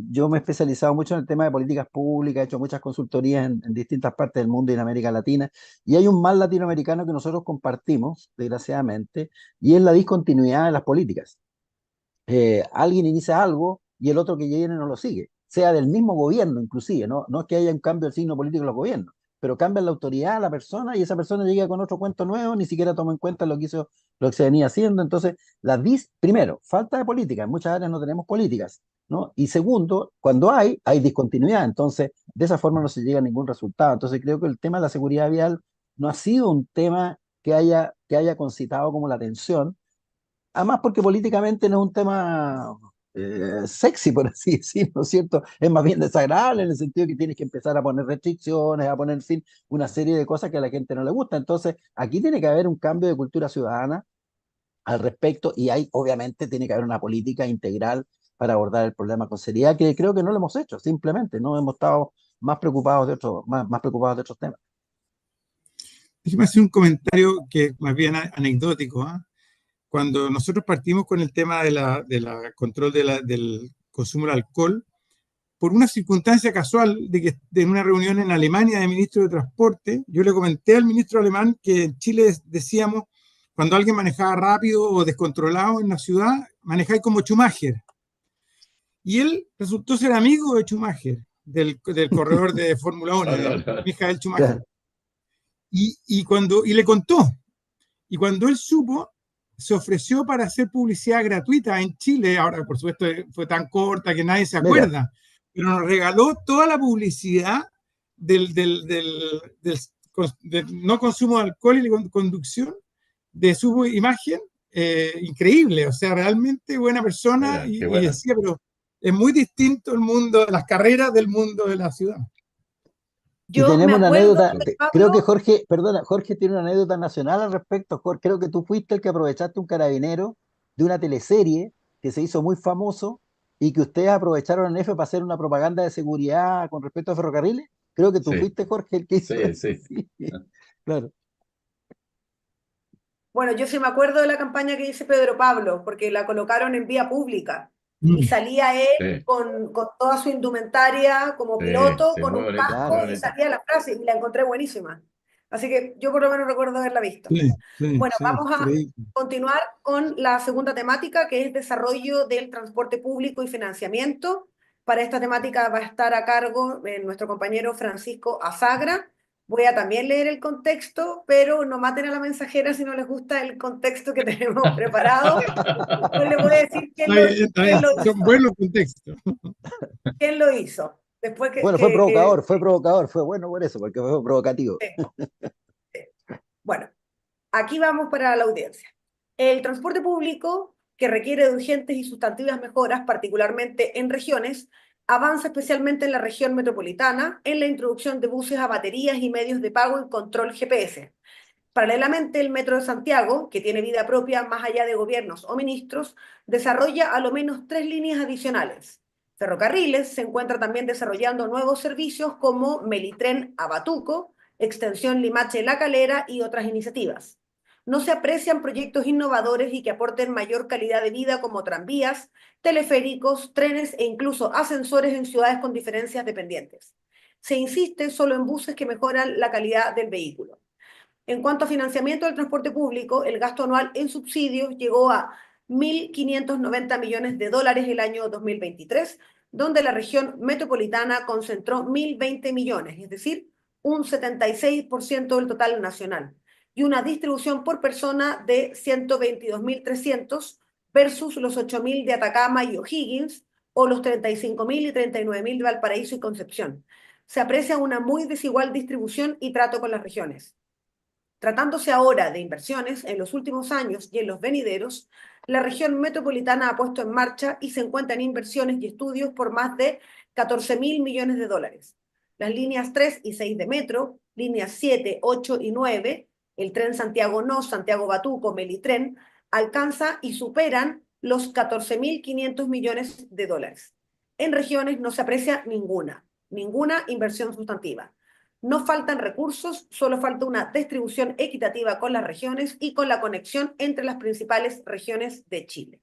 yo me he especializado mucho en el tema de políticas públicas, he hecho muchas consultorías en distintas partes del mundo y en América Latina, y hay un mal latinoamericano que nosotros compartimos, desgraciadamente, y es la discontinuidad de las políticas. Alguien inicia algo y el otro que viene no lo sigue, sea del mismo gobierno inclusive, no es que haya un cambio del signo político en los gobiernos, pero cambia la autoridad a la persona y esa persona llega con otro cuento nuevo, ni siquiera toma en cuenta lo que se venía haciendo. Entonces, primero, falta de política, en muchas áreas no tenemos políticas, ¿no? Y segundo, cuando hay discontinuidad, entonces de esa forma no se llega a ningún resultado. Entonces creo que el tema de la seguridad vial no ha sido un tema que haya concitado como la atención. Además, porque políticamente no es un tema sexy, por así decirlo, ¿no es cierto? Es más bien desagradable en el sentido que tienes que empezar a poner restricciones, a poner, en fin, una serie de cosas que a la gente no le gusta. Entonces, aquí tiene que haber un cambio de cultura ciudadana al respecto y obviamente, tiene que haber una política integral para abordar el problema con seriedad, que creo que no lo hemos hecho, simplemente no hemos estado más preocupados más preocupados de otros temas. Déjeme hacer un comentario que es más bien anecdótico, ¿eh? Cuando nosotros partimos con el tema de la control del consumo del alcohol, por una circunstancia casual de que en una reunión en Alemania de ministro de Transporte, yo le comenté al ministro alemán que en Chile decíamos, cuando alguien manejaba rápido o descontrolado en la ciudad, manejáis como Schumacher. Y él resultó ser amigo de Schumacher, del corredor de Fórmula 1, de Michael Schumacher. Y le contó. Y cuando él supo, se ofreció para hacer publicidad gratuita en Chile. Ahora, por supuesto, fue tan corta que nadie se acuerda. Pero nos regaló toda la publicidad del no consumo de alcohol y conducción, de su imagen, increíble, o sea, realmente buena persona, Mira, qué y buena. decía, pero es muy distinto el mundo, las carreras del mundo de la ciudad. Y Yo me tenemos una acuerdo anécdota, de creo que Pablo. Jorge, perdona, Jorge tiene una anécdota nacional al respecto. Jorge, creo que tú fuiste el que aprovechaste un carabinero de una teleserie que se hizo muy famoso y que ustedes aprovecharon en F para hacer una propaganda de seguridad con respecto a ferrocarriles. Creo que tú Sí, fuiste, Jorge, el que hizo sí, eso. sí. Sí, claro. Bueno, yo sí me acuerdo de la campaña que dice Pedro Pablo, porque la colocaron en vía pública y Mm. salía él Sí, con toda su indumentaria como sí, piloto, sí, con muy un bonita, casco muy Claro. y bonita. salía la frase y la encontré buenísima. Así que yo por lo menos recuerdo haberla visto. Sí, sí, Bueno, sí, vamos a increíble. continuar con la segunda temática, que es desarrollo del transporte público y financiamiento. Para esta temática va a estar a cargo nuestro compañero Francisco Azagra. Voy a también leer el contexto, pero no maten a la mensajera si no les gusta el contexto que tenemos preparado. Después les voy a decir Está quién bien, lo son hizo. buenos contextos. ¿Quién lo hizo? Después Bueno, fue provocador, fue bueno por eso, porque fue provocativo. bueno, aquí vamos para la audiencia. El transporte público, que requiere de urgentes y sustantivas mejoras, particularmente en regiones, avanza especialmente en la región metropolitana en la introducción de buses a baterías y medios de pago y control GPS. Paralelamente, el Metro de Santiago, que tiene vida propia más allá de gobiernos o ministros, desarrolla a lo menos 3 líneas adicionales. Ferrocarriles se encuentra también desarrollando nuevos servicios como Melitren a Batuco, Extensión Limache-La Calera y otras iniciativas. No se aprecian proyectos innovadores y que aporten mayor calidad de vida como tranvías, teleféricos, trenes e incluso ascensores en ciudades con diferencias dependientes. Se insiste solo en buses que mejoran la calidad del vehículo. En cuanto a financiamiento del transporte público, el gasto anual en subsidios llegó a 1.590 millones de dólares el año 2023, donde la región metropolitana concentró 1.020 millones, es decir, un 76% del total nacional, y una distribución por persona de 122.300 versus los 8.000 de Atacama y O'Higgins, o los 35.000 y 39.000 de Valparaíso y Concepción. Se aprecia una muy desigual distribución y trato con las regiones. Tratándose ahora de inversiones, en los últimos años y en los venideros, la región metropolitana ha puesto en marcha y se encuentra en inversiones y estudios por más de 14.000 millones de dólares. Las líneas 3 y 6 de metro, líneas 7, 8 y 9, el tren Santiago-No, Santiago-Batuco, Melitren, alcanza y superan los 14.500 millones de dólares. En regiones no se aprecia ninguna inversión sustantiva. No faltan recursos, solo falta una distribución equitativa con las regiones y con la conexión entre las principales regiones de Chile.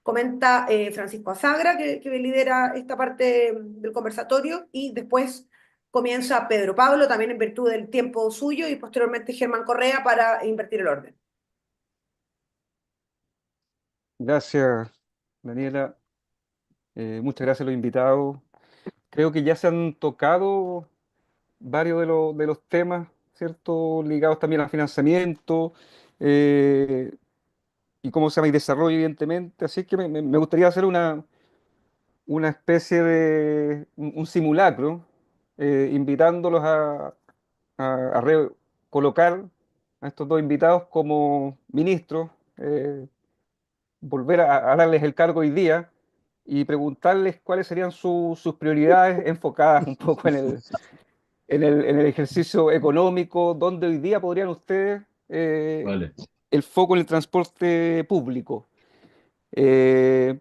Comenta Francisco Azagra, que lidera esta parte del conversatorio, y después comienza Pedro Pablo, también en virtud del tiempo suyo, y posteriormente Germán Correa para invertir el orden. Gracias, Daniela. Muchas gracias a los invitados. Creo que ya se han tocado varios de los temas, ¿cierto? Ligados también al financiamiento y cómo se llama, y desarrollo, evidentemente. Así que me gustaría hacer una especie de un simulacro, invitándolos a recolocar a estos dos invitados como ministros, volver a darles el cargo hoy día y preguntarles cuáles serían sus prioridades enfocadas un poco en el ejercicio económico, dónde hoy día podrían ustedes Vale. el foco en el transporte público, eh,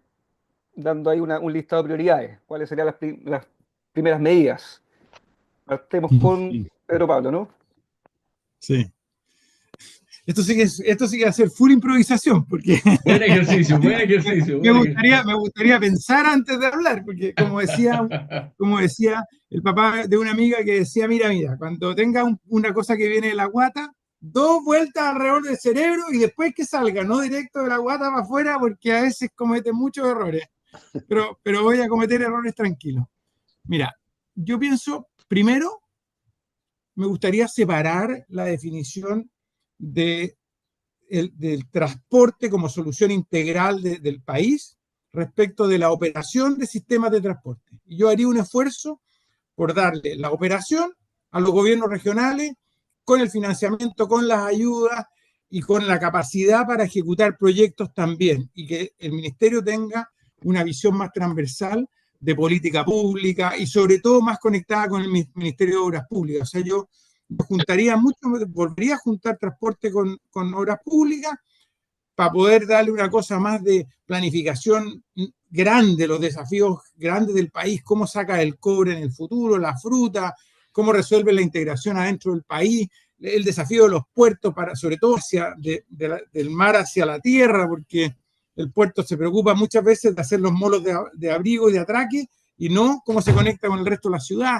dando ahí un listado de prioridades, cuáles serían las primeras medidas. Partemos con Sí. Pedro Pablo, ¿no? Sí. Esto sí que va a ser full improvisación, porque Buen ejercicio, buen ejercicio, buen me ejercicio. gustaría pensar antes de hablar, porque como decía el papá de una amiga que decía, mira, cuando tenga una cosa que viene de la guata, 2 vueltas alrededor del cerebro y después que salga, no directo de la guata para afuera, porque a veces comete muchos errores, pero voy a cometer errores tranquilos. Mira, yo pienso, primero, me gustaría separar la definición de del transporte como solución integral del país respecto de la operación de sistemas de transporte. Y yo haría un esfuerzo por darle la operación a los gobiernos regionales con el financiamiento, con las ayudas, y con la capacidad para ejecutar proyectos también, y que el ministerio tenga una visión más transversal de política pública y sobre todo más conectada con el Ministerio de Obras Públicas. O sea, yo juntaría mucho, volvería a juntar transporte con obras públicas para poder darle una cosa más de planificación grande, los desafíos grandes del país, cómo saca el cobre en el futuro, la fruta, cómo resuelve la integración adentro del país, el desafío de los puertos, sobre todo del mar hacia la tierra, porque el puerto se preocupa muchas veces de hacer los molos de abrigo y de atraque, y no cómo se conecta con el resto de la ciudad.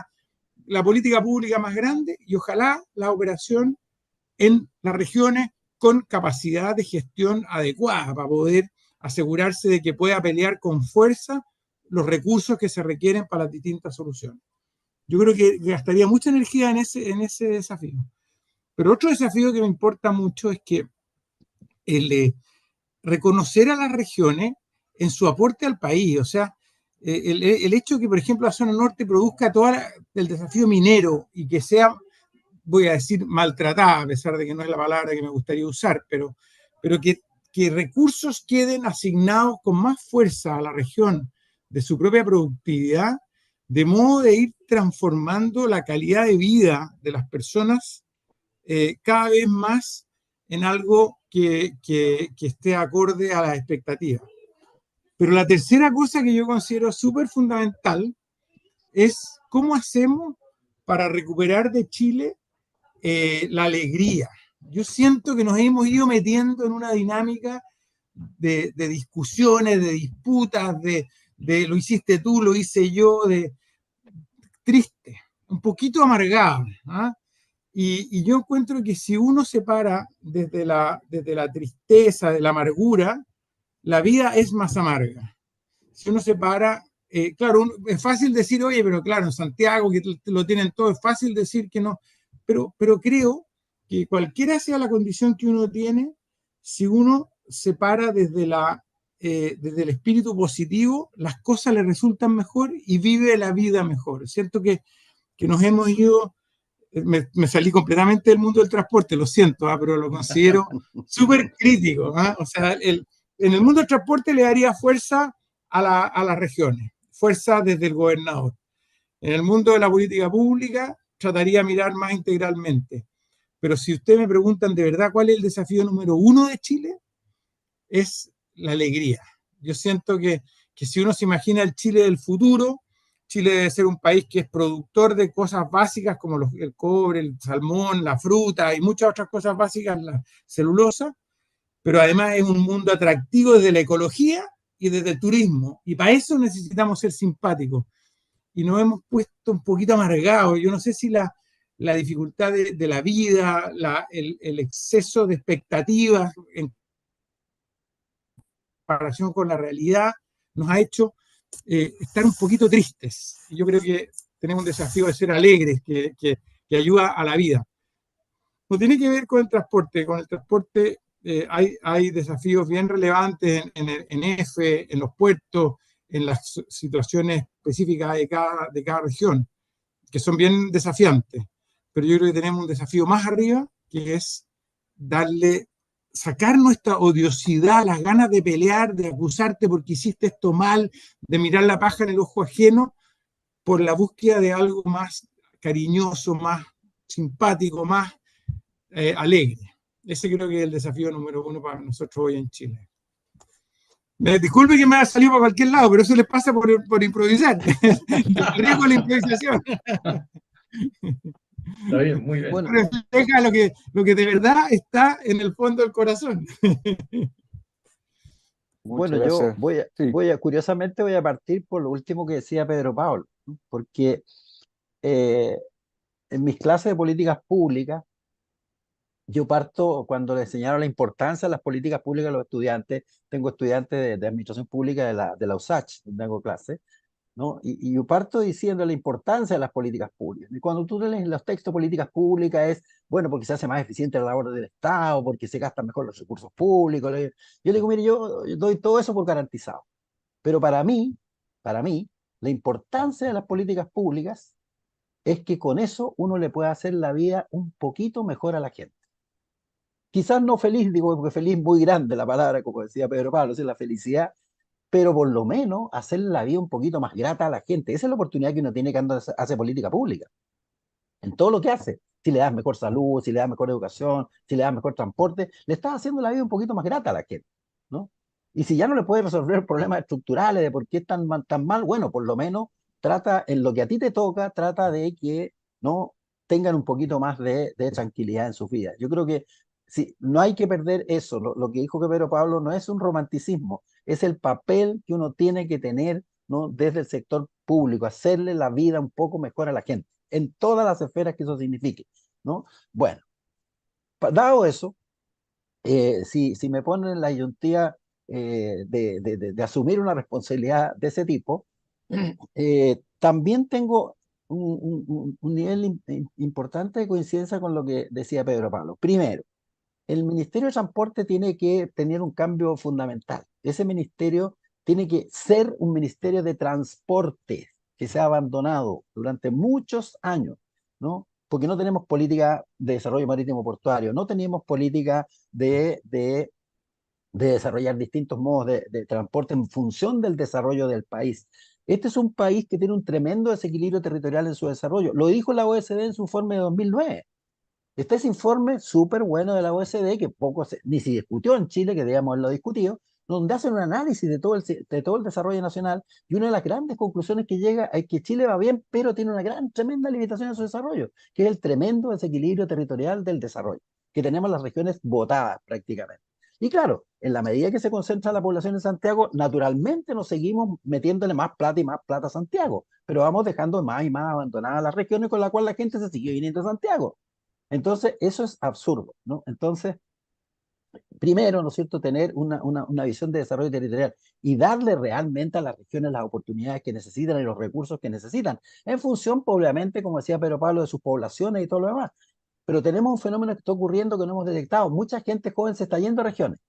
La política pública más grande y ojalá la operación en las regiones con capacidad de gestión adecuada para poder asegurarse de que pueda pelear con fuerza los recursos que se requieren para las distintas soluciones. Yo creo que gastaría mucha energía en ese desafío. Pero otro desafío que me importa mucho es que reconocer a las regiones en su aporte al país. O sea, el hecho de que, por ejemplo, la zona norte produzca todo el desafío minero y que sea, voy a decir, maltratada, a pesar de que no es la palabra que me gustaría usar, pero que recursos queden asignados con más fuerza a la región de su propia productividad, de modo de ir transformando la calidad de vida de las personas cada vez más en algo que esté acorde a las expectativas. Pero la tercera cosa que yo considero súper fundamental es cómo hacemos para recuperar de Chile la alegría. Yo siento que nos hemos ido metiendo en una dinámica de discusiones, de disputas, de lo hiciste tú, lo hice yo, de triste, un poquito amargado. ¿Ah? Y yo encuentro que si uno se para desde la tristeza, de la amargura, la vida es más amarga. Si uno se para, claro, es fácil decir, oye, pero claro, en Santiago, que lo tienen todo, es fácil decir que no, pero creo que cualquiera sea la condición que uno tiene, si uno se para desde el espíritu positivo, las cosas le resultan mejor y vive la vida mejor. Siento que nos hemos ido, me salí completamente del mundo del transporte, lo siento, pero lo considero súper crítico. O sea, en el mundo del transporte le daría fuerza a las regiones, fuerza desde el gobernador. En el mundo de la política pública trataría de mirar más integralmente. Pero si ustedes me preguntan de verdad cuál es el desafío número uno de Chile, es la alegría. Yo siento que si uno se imagina el Chile del futuro, Chile debe ser un país que es productor de cosas básicas como el cobre, el salmón, la fruta y muchas otras cosas básicas, la celulosa, pero además es un mundo atractivo desde la ecología y desde el turismo. Y para eso necesitamos ser simpáticos. Y nos hemos puesto un poquito amargados. Yo no sé si la dificultad de la vida, el exceso de expectativas en comparación con la realidad, nos ha hecho estar un poquito tristes. Y yo creo que tenemos un desafío de ser alegres, que ayuda a la vida. No tiene que ver con el transporte. Con el transporte hay desafíos bien relevantes en EFE, en los puertos, en las situaciones específicas de cada región, que son bien desafiantes. Pero yo creo que tenemos un desafío más arriba, que es sacar nuestra odiosidad, las ganas de pelear, de acusarte porque hiciste esto mal, de mirar la paja en el ojo ajeno, por la búsqueda de algo más cariñoso, más simpático, más alegre. Ese creo que es el desafío número uno para nosotros hoy en Chile. Disculpe que me haya salido para cualquier lado, pero eso les pasa por improvisar. El riesgo de la improvisación. Está bien, muy bien. Bueno, Refleja lo que de verdad está en el fondo del corazón. bueno, Muchas yo gracias. Sí. curiosamente voy a partir por lo último que decía Pedro Pablo, ¿no? Porque en mis clases de políticas públicas, yo parto cuando le enseñaron la importancia de las políticas públicas a los estudiantes. Tengo estudiantes de administración pública de la USACH, donde hago clases, ¿no? Y yo parto diciendo la importancia de las políticas públicas. Y cuando tú lees los textos de políticas públicas es, bueno, porque se hace más eficiente la labor del Estado, porque se gastan mejor los recursos públicos. Yo le digo, mire, yo doy todo eso por garantizado. Pero para mí, la importancia de las políticas públicas es que con eso uno le puede hacer la vida un poquito mejor a la gente. quizás no feliz, digo, porque feliz muy grande la palabra, como decía Pedro Pablo, es la felicidad, pero por lo menos hacer la vida un poquito más grata a la gente. Esa es la oportunidad que uno tiene cuando hace política pública, en todo lo que hace. Si le das mejor salud, si le das mejor educación, si le das mejor transporte, le estás haciendo la vida un poquito más grata a la gente, ¿no? Y si ya no le puedes resolver problemas estructurales de por qué están tan mal, bueno, por lo menos trata, en lo que a ti te toca, trata de que no tengan un poquito más de tranquilidad en sus vidas. Yo creo que sí, no hay que perder eso. Lo que dijo que Pedro Pablo no es un romanticismo, es el papel que uno tiene que tener, ¿no? Desde el sector público, hacerle la vida un poco mejor a la gente en todas las esferas que eso signifique, ¿no? Bueno, dado eso, si me ponen en la disyuntiva de asumir una responsabilidad de ese tipo, también tengo un nivel importante de coincidencia con lo que decía Pedro Pablo. Primero, el Ministerio de Transporte tiene que tener un cambio fundamental. Ese ministerio tiene que ser un ministerio de transporte que se ha abandonado durante muchos años, ¿no? Porque no tenemos política de desarrollo marítimo portuario, no tenemos política de desarrollar distintos modos de transporte en función del desarrollo del país. Este es un país que tiene un tremendo desequilibrio territorial en su desarrollo. Lo dijo la OECD en su informe de 2009. Está ese informe súper bueno de la OECD, que ni se discutió en Chile, que debíamos haberlo discutido, donde hacen un análisis de todo el desarrollo nacional, y una de las grandes conclusiones que llega es que Chile va bien, pero tiene una tremenda limitación en su desarrollo, que es el tremendo desequilibrio territorial del desarrollo, que tenemos las regiones botadas prácticamente. Y claro, en la medida que se concentra la población en Santiago, naturalmente nos seguimos metiéndole más plata y más plata a Santiago, pero vamos dejando más y más abandonadas las regiones con las cuales la gente se sigue viniendo a Santiago. Entonces, eso es absurdo, ¿no? Entonces, primero, ¿no es cierto?, tener una visión de desarrollo territorial y darle realmente a las regiones las oportunidades que necesitan y los recursos que necesitan, en función, obviamente, como decía Pedro Pablo, de sus poblaciones y todo lo demás. Pero tenemos un fenómeno que está ocurriendo que no hemos detectado. Mucha gente joven se está yendo a regiones,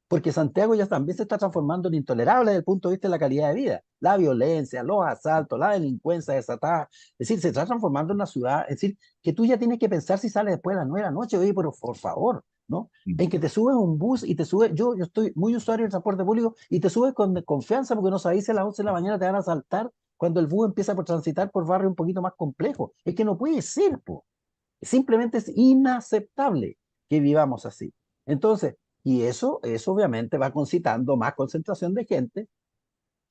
porque Santiago ya también se está transformando en intolerable desde el punto de vista de la calidad de vida. La violencia, los asaltos, la delincuencia desatada. Es decir, se está transformando en una ciudad, es decir, que tú ya tienes que pensar si sales después de las 9 de la noche, oye, pero por favor, ¿no? En que te subes a un bus y te subes, yo estoy muy usuario del transporte público y te subes con confianza porque no sabes si a las 11 de la mañana te van a asaltar cuando el bus empieza por transitar por barrios un poquito más complejos. Es que no puede ser, po. Simplemente es inaceptable que vivamos así. Entonces, y eso obviamente va concitando más concentración de gente,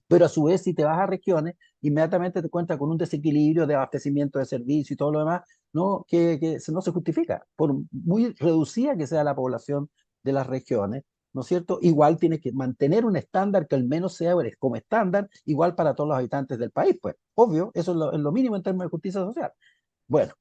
pero a su vez si te vas a regiones, inmediatamente te encuentras con un desequilibrio de abastecimiento de servicios y todo lo demás, ¿no? Que no se justifica, por muy reducida que sea la población de las regiones, ¿no es cierto? Igual tienes que mantener un estándar que al menos sea como estándar, igual para todos los habitantes del país, pues, obvio, eso es lo mínimo en términos de justicia social. Bueno,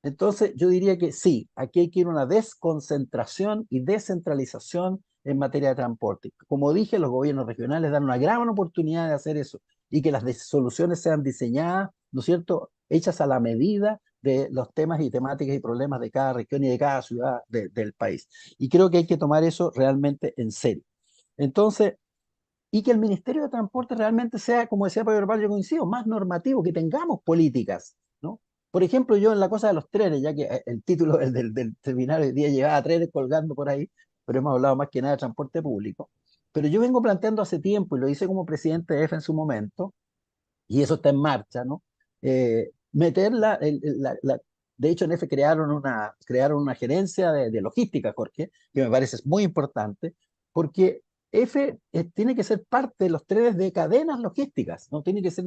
entonces yo diría que sí, aquí hay que ir a una desconcentración y descentralización en materia de transporte. Como dije, los gobiernos regionales dan una gran oportunidad de hacer eso y que las soluciones sean diseñadas, ¿no es cierto?, hechas a la medida de los temas y temáticas y problemas de cada región y de cada ciudad del país. Y creo que hay que tomar eso realmente en serio. Entonces, y que el Ministerio de Transporte realmente sea, como decía Pedro Pablo, yo coincido, más normativo, que tengamos políticas, ¿no? Por ejemplo, yo en la cosa de los trenes, ya que el título del seminario de día llevaba trenes colgando por ahí, pero hemos hablado más que nada de transporte público, pero yo vengo planteando hace tiempo, y lo hice como presidente de EFE en su momento, y eso está en marcha, ¿no? Meter de hecho, en EFE crearon una gerencia de logística, Jorge, que me parece es muy importante, porque EFE tiene que ser parte de los trenes de cadenas logísticas, ¿no? Tiene que ser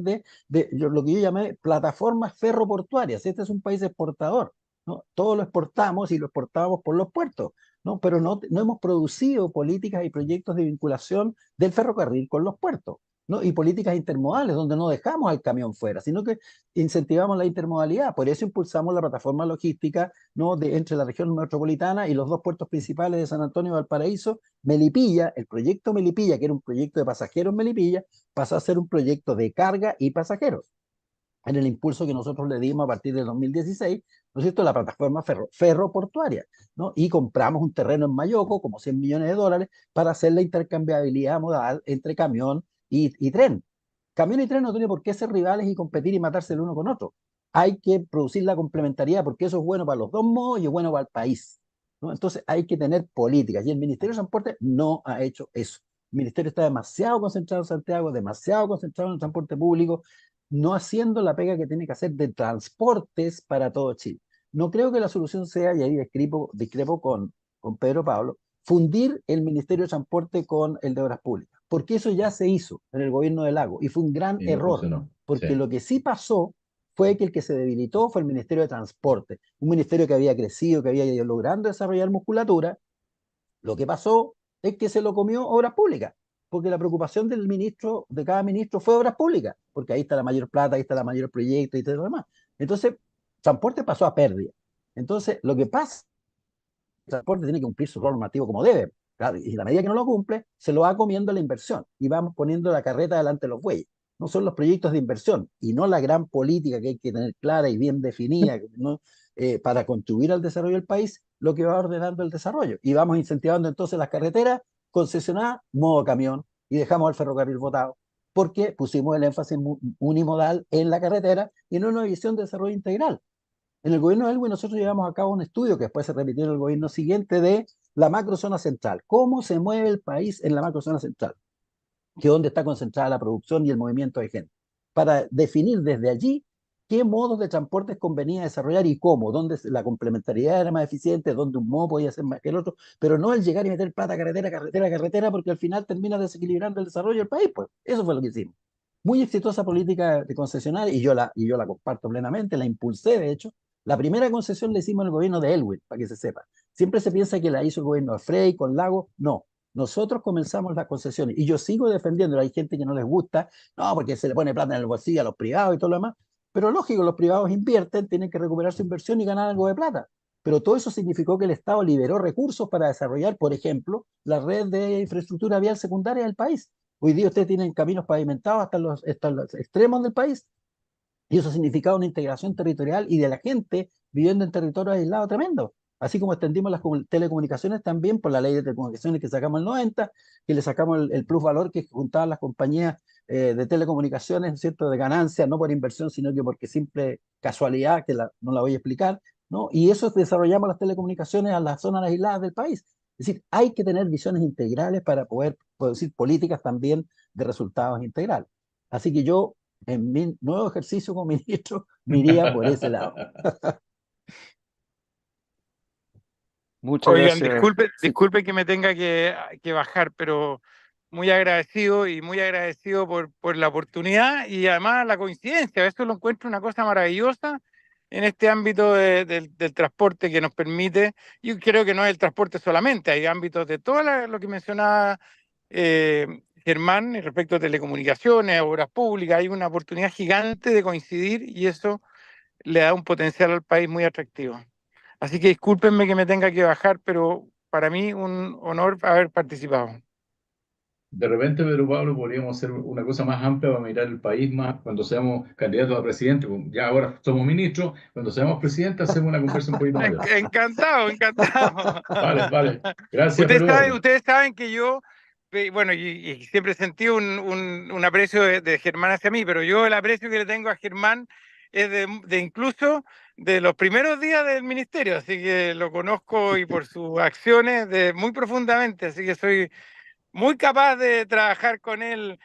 lo que yo llamé plataformas ferroportuarias. Este es un país exportador, ¿no? Todo lo exportamos y lo exportamos por los puertos, ¿no? Pero no hemos producido políticas y proyectos de vinculación del ferrocarril con los puertos, ¿no? Y políticas intermodales, donde no dejamos al camión fuera, sino que incentivamos la intermodalidad. Por eso impulsamos la plataforma logística, ¿no?, entre la región metropolitana y los dos puertos principales de San Antonio y Valparaíso. Melipilla, el proyecto Melipilla, que era un proyecto de pasajeros Melipilla, pasó a ser un proyecto de carga y pasajeros, en el impulso que nosotros le dimos a partir del 2016, ¿no es cierto?, la plataforma ferroportuaria, ¿no? Y compramos un terreno en Mayoco, como $100 millones, para hacer la intercambiabilidad modal entre camión y tren. Camión y tren no tiene por qué ser rivales y competir y matarse el uno con otro. Hay que producir la complementariedad porque eso es bueno para los dos modos y es bueno para el país. ¿no? Entonces hay que tener políticas y el Ministerio de Transporte no ha hecho eso. El Ministerio está demasiado concentrado en Santiago, demasiado concentrado en el transporte público, no haciendo la pega que tiene que hacer de transportes para todo Chile. No creo que la solución sea, y ahí discrepo con Pedro Pablo, fundir el Ministerio de Transporte con el de Obras Públicas, porque eso ya se hizo en el gobierno de Lago y fue un gran Y no error, funcionó. porque Sí. lo que sí pasó fue que el que se debilitó fue el Ministerio de Transporte, un ministerio que había crecido, que había ido logrando desarrollar musculatura. Lo que pasó es que se lo comió Obras Públicas, porque la preocupación del ministro, de cada ministro, fue Obras Públicas, porque ahí está la mayor plata, ahí está la mayor proyecto y todo lo demás. Entonces, transporte pasó a pérdida. Entonces, lo que pasa, el transporte tiene que cumplir su rol normativo como debe. Claro, y a la medida que no lo cumple, se lo va comiendo la inversión y vamos poniendo la carreta delante de los bueyes. No son los proyectos de inversión y no la gran política que hay que tener clara y bien definida, ¿no? Para contribuir al desarrollo del país, lo que va ordenando el desarrollo. Y vamos incentivando entonces las carreteras concesionadas, modo camión, y dejamos el ferrocarril botado, porque pusimos el énfasis unimodal en la carretera y no en una visión de desarrollo integral. En el gobierno de Elwin nosotros llevamos a cabo un estudio que después se repitió en el gobierno siguiente de la macrozona central. ¿Cómo se mueve el país en la macrozona central? Que es donde está concentrada la producción y el movimiento de gente. Para definir desde allí qué modos de transporte convenía desarrollar y cómo, dónde la complementariedad era más eficiente, dónde un modo podía ser más que el otro, pero no el llegar y meter plata carretera, carretera, carretera, porque al final termina desequilibrando el desarrollo del país. Pues eso fue lo que hicimos. Muy exitosa política de concesionar y yo la comparto plenamente, la impulsé de hecho. La primera concesión la hicimos en el gobierno de Elwin, para que se sepa. Siempre se piensa que la hizo el gobierno de Frey con Lago, no. Nosotros comenzamos las concesiones y yo sigo defendiendo, hay gente que no les gusta, no, porque se le pone plata en el bolsillo a los privados y todo lo demás, pero lógico, los privados invierten, tienen que recuperar su inversión y ganar algo de plata. Pero todo eso significó que el Estado liberó recursos para desarrollar, por ejemplo, la red de infraestructura vial secundaria del país. Hoy día ustedes tienen caminos pavimentados hasta los extremos del país y eso significaba una integración territorial y de la gente viviendo en territorios aislados tremendo. Así como extendimos las telecomunicaciones también por la ley de telecomunicaciones que sacamos en el 90, que le sacamos el plus valor que juntaban las compañías de telecomunicaciones, ¿cierto? De ganancias, no por inversión, sino que porque simple casualidad, que no la voy a explicar, ¿no? Y eso desarrollamos las telecomunicaciones a las zonas aisladas del país. Es decir, hay que tener visiones integrales para poder producir políticas también de resultados integrales. Así que yo en mi nuevo ejercicio como ministro, me iría por ese lado. Muchas Oigan, gracias. disculpe que me tenga que bajar, pero muy agradecido por la oportunidad y además la coincidencia. Esto lo encuentro una cosa maravillosa en este ámbito del transporte que nos permite, yo creo que no es el transporte solamente, hay ámbitos de todo lo que mencionaba Germán respecto a telecomunicaciones, obras públicas, hay una oportunidad gigante de coincidir y eso le da un potencial al país muy atractivo. Así que discúlpenme que me tenga que bajar, pero para mí un honor haber participado. De repente, Pedro Pablo, podríamos hacer una cosa más amplia para mirar el país más cuando seamos candidatos a presidente. Ya ahora somos ministros, cuando seamos presidentes hacemos una conversa un poquito mayor. Encantado, encantado. Vale, vale. Gracias, Pedro Pablo. Ustedes saben que yo, bueno, y siempre sentí un aprecio de Germán hacia mí, pero yo el aprecio que le tengo a Germán es de incluso de los primeros días del ministerio, así que lo conozco y por sus acciones muy profundamente, así que soy muy capaz de trabajar con él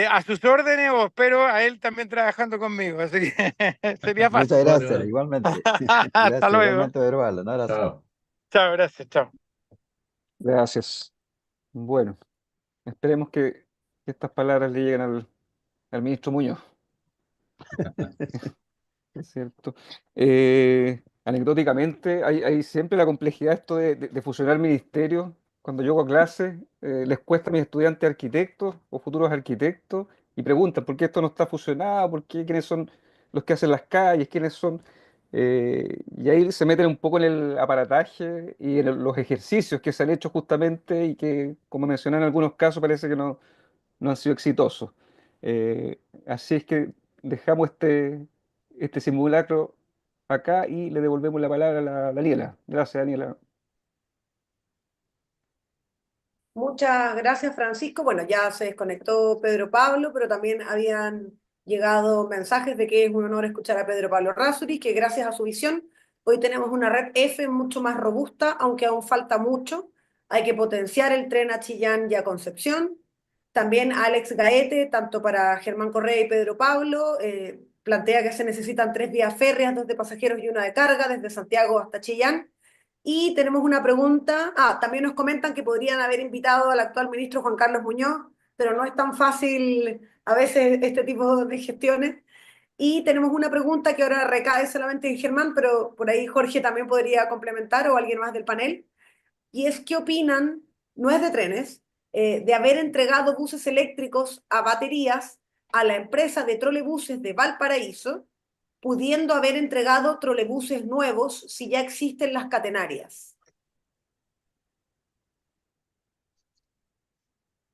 a sus órdenes o espero a él también trabajando conmigo, así que sería fácil. Muchas Vale, gracias, vale. igualmente. Hasta Gracias, luego. igualmente, Pedro Pablo. Un abrazo. Chao. Chao, gracias, chao. Gracias. Bueno, esperemos que estas palabras le lleguen al ministro Muñoz, ¿es cierto? Anecdóticamente, hay siempre la complejidad esto de fusionar ministerios. Cuando yo hago clases, les cuesta a mis estudiantes arquitectos o futuros arquitectos y preguntan por qué esto no está fusionado, por qué, quiénes son los que hacen las calles, quiénes son. Y ahí se meten un poco en el aparataje y en los ejercicios que se han hecho justamente y que, como mencioné en algunos casos, parece que no han sido exitosos. Así es que dejamos este simulacro acá y le devolvemos la palabra a la Daniela. Gracias, Daniela. Muchas gracias, Francisco. Bueno, ya se desconectó Pedro Pablo, pero también habían llegado mensajes de que es un honor escuchar a Pedro Pablo Errázuriz, que gracias a su visión Hoy tenemos una red F mucho más robusta, aunque aún falta mucho. Hay que potenciar el tren a Chillán y a Concepción. También Alex Gaete, tanto para Germán Correa y Pedro Pablo, plantea que se necesitan 3 vías férreas, 2 de pasajeros y una de carga, desde Santiago hasta Chillán. Y tenemos una pregunta, también nos comentan que podrían haber invitado al actual ministro Juan Carlos Muñoz, pero no es tan fácil a veces este tipo de gestiones. Y tenemos una pregunta que ahora recae solamente en Germán, pero por ahí Jorge también podría complementar o alguien más del panel. Y es qué opinan, no es de trenes, de haber entregado buses eléctricos a baterías a la empresa de trolebuses de Valparaíso, pudiendo haber entregado trolebuses nuevos si ya existen las catenarias.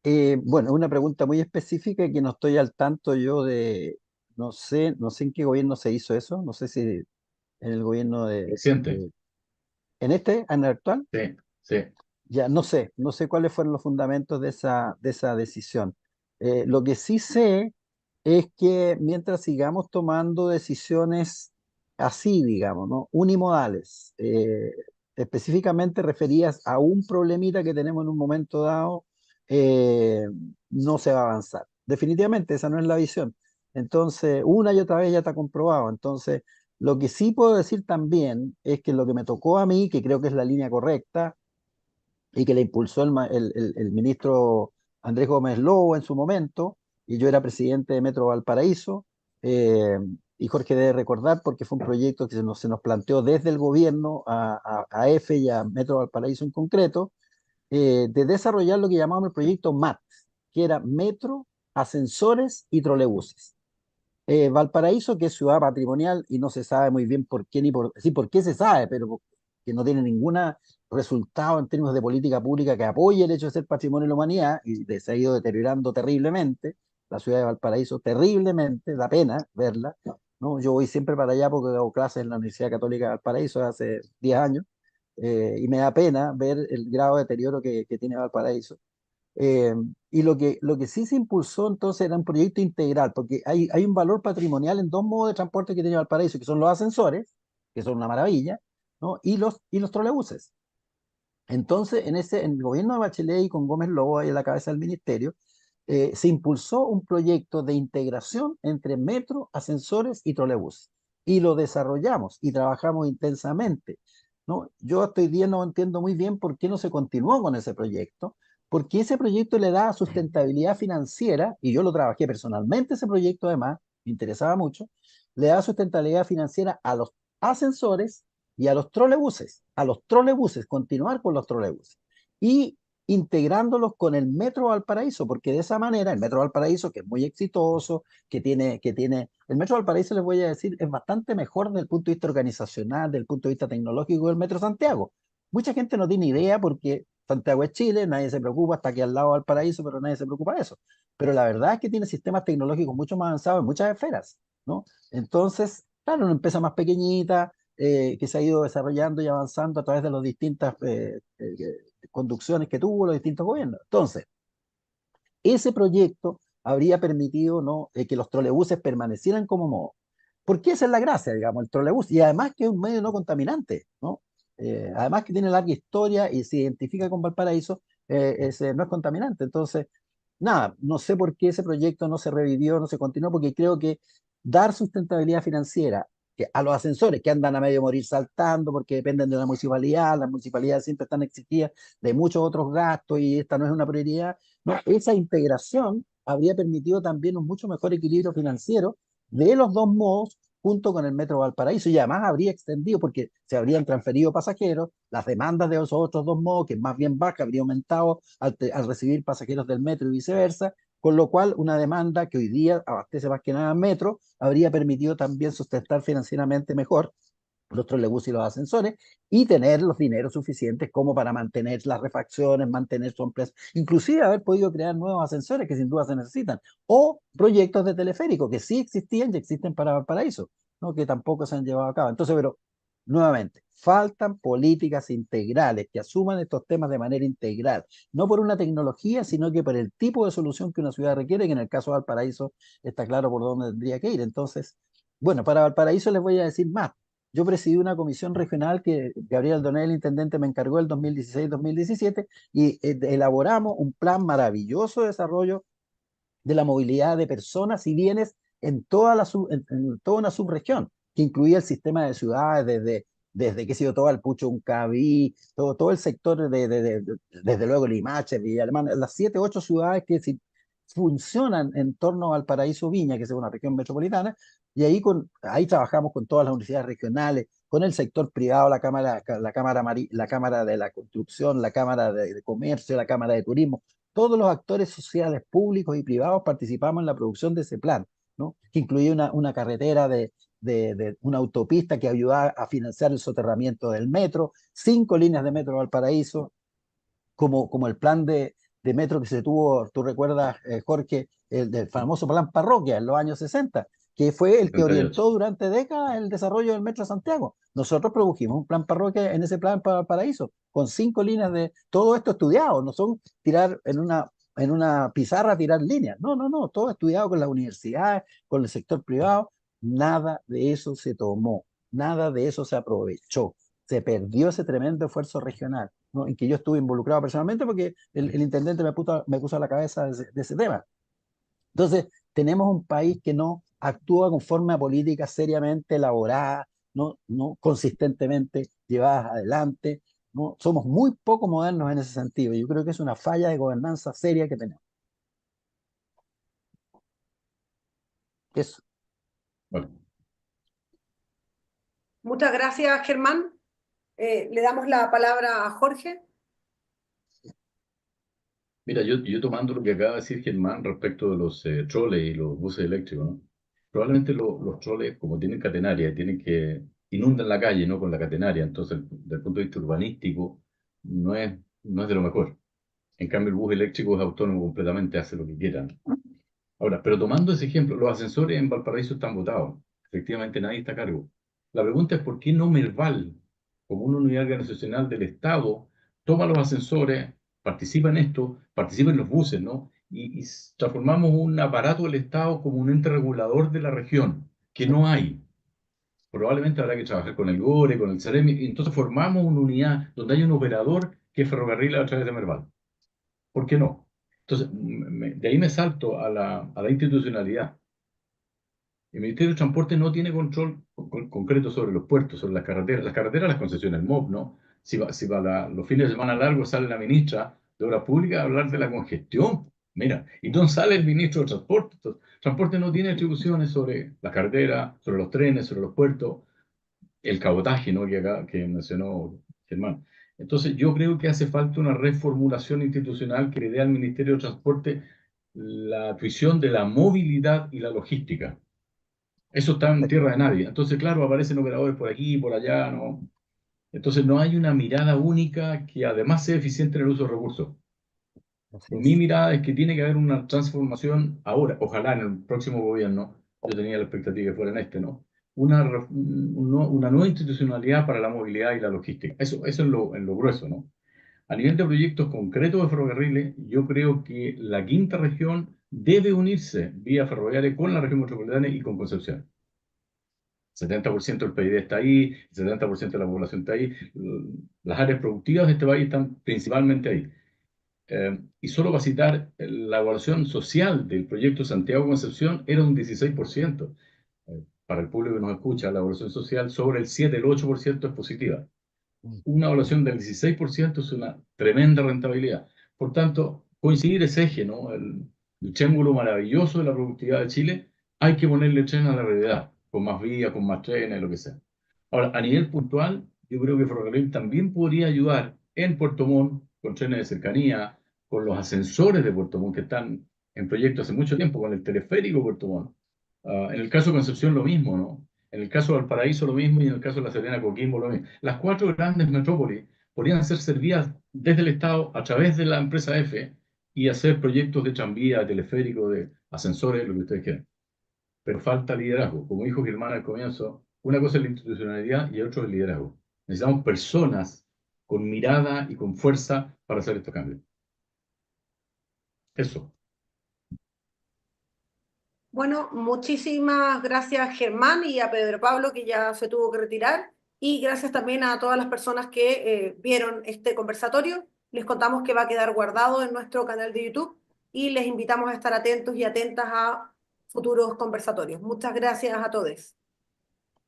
Bueno, es una pregunta muy específica que no estoy al tanto yo de, no sé en qué gobierno se hizo eso, no sé si en el gobierno Reciente. en en el actual, Sí, sí. ya no sé cuáles fueron los fundamentos de esa decisión. Lo que sí sé es que mientras sigamos tomando decisiones así, digamos, ¿no? Unimodales, específicamente referidas a un problemita que tenemos en un momento dado, eh, no se va a avanzar. Definitivamente, esa no es la visión. Entonces, una y otra vez ya está comprobado. Entonces, lo que sí puedo decir también es que lo que me tocó a mí, que creo que es la línea correcta, y que le impulsó el ministro Andrés Gómez Lobo en su momento, y yo era presidente de Metro Valparaíso, eh, y Jorge debe recordar porque fue un proyecto que se nos planteó desde el gobierno a EFE y a Metro Valparaíso en concreto, de desarrollar lo que llamamos el proyecto MAT, que era Metro, Ascensores y Trolebuses. Valparaíso, que es ciudad patrimonial y no se sabe muy bien por qué, sí, por qué se sabe, pero que no tiene ningún resultado en términos de política pública que apoye el hecho de ser patrimonio de la humanidad y se ha ido deteriorando terriblemente, la ciudad de Valparaíso, terriblemente, da pena verla, ¿no? Yo voy siempre para allá porque hago clases en la Universidad Católica de Valparaíso hace 10 años, y me da pena ver el grado de deterioro que tiene Valparaíso. Eh, y lo que sí se impulsó entonces era un proyecto integral, porque hay un valor patrimonial en dos modos de transporte que tiene Valparaíso, que son los ascensores, que son una maravilla, ¿no? Y los trolebuses. Entonces, en el gobierno de Bachelet y con Gómez Lobo ahí a la cabeza del ministerio, se impulsó un proyecto de integración entre metro, ascensores y trolebuses. Y lo desarrollamos y trabajamos intensamente, ¿no? Yo hasta hoy día no entiendo muy bien por qué no se continuó con ese proyecto, porque ese proyecto le da sustentabilidad financiera, y yo lo trabajé personalmente, ese proyecto además, me interesaba mucho, le da sustentabilidad financiera a los ascensores y a los trolebuses, continuar con los trolebuses y integrándolos con el Metro Valparaíso, porque de esa manera el Metro Valparaíso, que es muy exitoso, el Metro Valparaíso, les voy a decir, es bastante mejor desde el punto de vista organizacional, desde el punto de vista tecnológico del Metro Santiago. Mucha gente no tiene idea porque Santiago es Chile, nadie se preocupa, está aquí al lado de Valparaíso, pero nadie se preocupa de eso. Pero la verdad es que tiene sistemas tecnológicos mucho más avanzados en muchas esferas, ¿no? Entonces, claro, una empresa más pequeñita, que se ha ido desarrollando y avanzando a través de las distintas conducciones que tuvo los distintos gobiernos. Entonces, ese proyecto habría permitido, ¿no? Que los trolebuses permanecieran como modo. Porque esa es la gracia, digamos, el trolebús. Y además que es un medio no contaminante, ¿no? Además que tiene larga historia y se identifica con Valparaíso, no es contaminante. Entonces, nada, no sé por qué ese proyecto no se revivió, no se continuó, porque creo que dar sustentabilidad financiera a los ascensores que andan a medio morir saltando porque dependen de la municipalidad, las municipalidades siempre están exigidas de muchos otros gastos y esta no es una prioridad, ¿no? Esa integración habría permitido también un mucho mejor equilibrio financiero de los dos modos junto con el Metro Valparaíso y además habría extendido porque se habrían transferido pasajeros, las demandas de esos otros dos modos, que es más bien baja, habría aumentado al recibir pasajeros del metro y viceversa, con lo cual una demanda que hoy día abastece más que nada metro, habría permitido también sustentar financieramente mejor los trolebuses y los ascensores y tener los dineros suficientes como para mantener las refacciones, mantener su empresa, inclusive haber podido crear nuevos ascensores que sin duda se necesitan, o proyectos de teleférico que sí existían y existen para Valparaíso, ¿no? Que tampoco se han llevado a cabo. Entonces, pero nuevamente, faltan políticas integrales que asuman estos temas de manera integral, no por una tecnología, sino que por el tipo de solución que una ciudad requiere, que en el caso de Valparaíso está claro por dónde tendría que ir. Entonces, bueno, para Valparaíso les voy a decir más. yo presidí una comisión regional que Gabriel Donel, el intendente, me encargó el 2016-2017 y elaboramos un plan maravilloso de desarrollo de la movilidad de personas y bienes en en toda una subregión, que incluía el sistema de ciudades desde qué sé yo, todo Alpuchuncaví, todo el sector desde luego Limache, Villa Alemana, las 7, 8 ciudades que funcionan en torno al Paraíso Viña, que es una región metropolitana, y ahí trabajamos con todas las universidades regionales, con el sector privado, la Cámara de la Construcción, la Cámara de Comercio, la Cámara de Turismo, todos los actores sociales públicos y privados participamos en la producción de ese plan, ¿no? Que incluía una carretera de una autopista que ayudaba a financiar el soterramiento del metro, 5 líneas de metro Valparaíso, como el plan de metro que se tuvo, tú recuerdas, Jorge, el del famoso plan Parroquia en los años 60, que fue el que 78. orientó durante décadas el desarrollo del metro de Santiago. Nosotros produjimos un plan Parroquia en ese plan para Paraíso, con 5 líneas de todo esto estudiado, no son tirar en una pizarra, tirar líneas, no, no, no, todo estudiado con las universidades, con el sector privado, nada de eso se tomó, nada de eso se aprovechó, se perdió ese tremendo esfuerzo regional, ¿no? En que yo estuve involucrado personalmente porque el intendente me puso a la cabeza de ese tema. Entonces, tenemos un país que no actúa con forma política seriamente elaborada, no consistentemente llevadas adelante, ¿no? Somos muy poco modernos en ese sentido. Yo creo que es una falla de gobernanza seria que tenemos. Eso. Bueno, Muchas gracias, Germán. Le damos la palabra a Jorge. mira, yo tomando lo que acaba de decir Germán respecto de los troles y los buses eléctricos, ¿no? Probablemente los troles, como tienen catenaria, inundan la calle, ¿no? Con la catenaria, entonces, desde el punto de vista urbanístico, no es de lo mejor. En cambio, el bus eléctrico es autónomo completamente, hace lo que quiera, ¿no? Ahora, pero tomando ese ejemplo, los ascensores en Valparaíso están votados. Efectivamente, nadie está a cargo. La pregunta es por qué no Merval, como una unidad organizacional del Estado, toma los ascensores, participa en esto, participa en los buses, ¿no? Y transformamos un aparato del Estado como un ente regulador de la región, que Sí. no hay. Probablemente habrá que trabajar con el GORE, con el CEREMI, y entonces formamos una unidad donde hay un operador que es ferrocarril a través de Merval. ¿Por qué no? Entonces, de ahí me salto a la institucionalidad. El Ministerio de Transporte no tiene control concreto sobre los puertos, sobre las carreteras. Las carreteras las concesiona el MOB, ¿no? Si va los fines de semana largos sale la ministra de Obras Públicas a hablar de la congestión. Mira, y entonces sale el ministro de Transporte. Entonces, Transporte no tiene atribuciones sobre las carreteras, sobre los trenes, sobre los puertos, el cabotaje, ¿no? Que mencionó Germán. Entonces, yo creo que hace falta una reformulación institucional que le dé al Ministerio de Transporte la atribución de la movilidad y la logística. Eso está en tierra de nadie. Entonces, claro, aparecen operadores por aquí y por allá, ¿no? Entonces, no hay una mirada única que además sea eficiente en el uso de recursos. Así Mi es. mirada es que tiene que haber una transformación ahora, ojalá en el próximo gobierno, yo tenía la expectativa que fuera en este, ¿no? Una nueva institucionalidad para la movilidad y la logística. Eso en lo grueso, ¿no? A nivel de proyectos concretos de ferrocarriles, yo creo que la quinta región debe unirse vía ferroviaria con la región metropolitana y con Concepción. 70% del PIB está ahí, el 70% de la población está ahí, las áreas productivas de este país están principalmente ahí. Y solo para citar, la evaluación social del proyecto Santiago Concepción era un 16%. Para el público que nos escucha, la evaluación social sobre el 7, el 8% es positiva. Mm. Una evaluación del 16% es una tremenda rentabilidad. Por tanto, coincidir ese eje, ¿no? El triángulo maravilloso de la productividad de Chile, hay que ponerle tren a la realidad, con más vías, con más trenes, lo que sea. Ahora, a nivel puntual, yo creo que Ferrocarril también podría ayudar en Puerto Montt, con trenes de cercanía, con los ascensores de Puerto Montt que están en proyecto hace mucho tiempo, con el teleférico Puerto Montt. En el caso de Concepción lo mismo, ¿no? En el caso de Valparaíso lo mismo y en el caso de La Serena, Coquimbo lo mismo. Las 4 grandes metrópolis podrían ser servidas desde el Estado a través de la empresa F y hacer proyectos de tranvía, teleférico, de ascensores, lo que ustedes quieran. Pero falta liderazgo. Como dijo Germán al comienzo, una cosa es la institucionalidad y otra es el liderazgo. Necesitamos personas con mirada y con fuerza para hacer estos cambios. Eso. Bueno, muchísimas gracias Germán y a Pedro Pablo que ya se tuvo que retirar y gracias también a todas las personas que vieron este conversatorio. Les contamos que va a quedar guardado en nuestro canal de YouTube y les invitamos a estar atentos y atentas a futuros conversatorios. Muchas gracias a todos.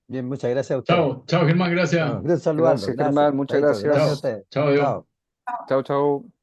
Bien, muchas gracias a ustedes. Chao, chao Germán, gracias. Bueno, gracias saludando. Gracias, Gracias. Germán, muchas Chaito, gracias a Chao, gracias. ustedes. chao, Dios. Chao. Chao, chao.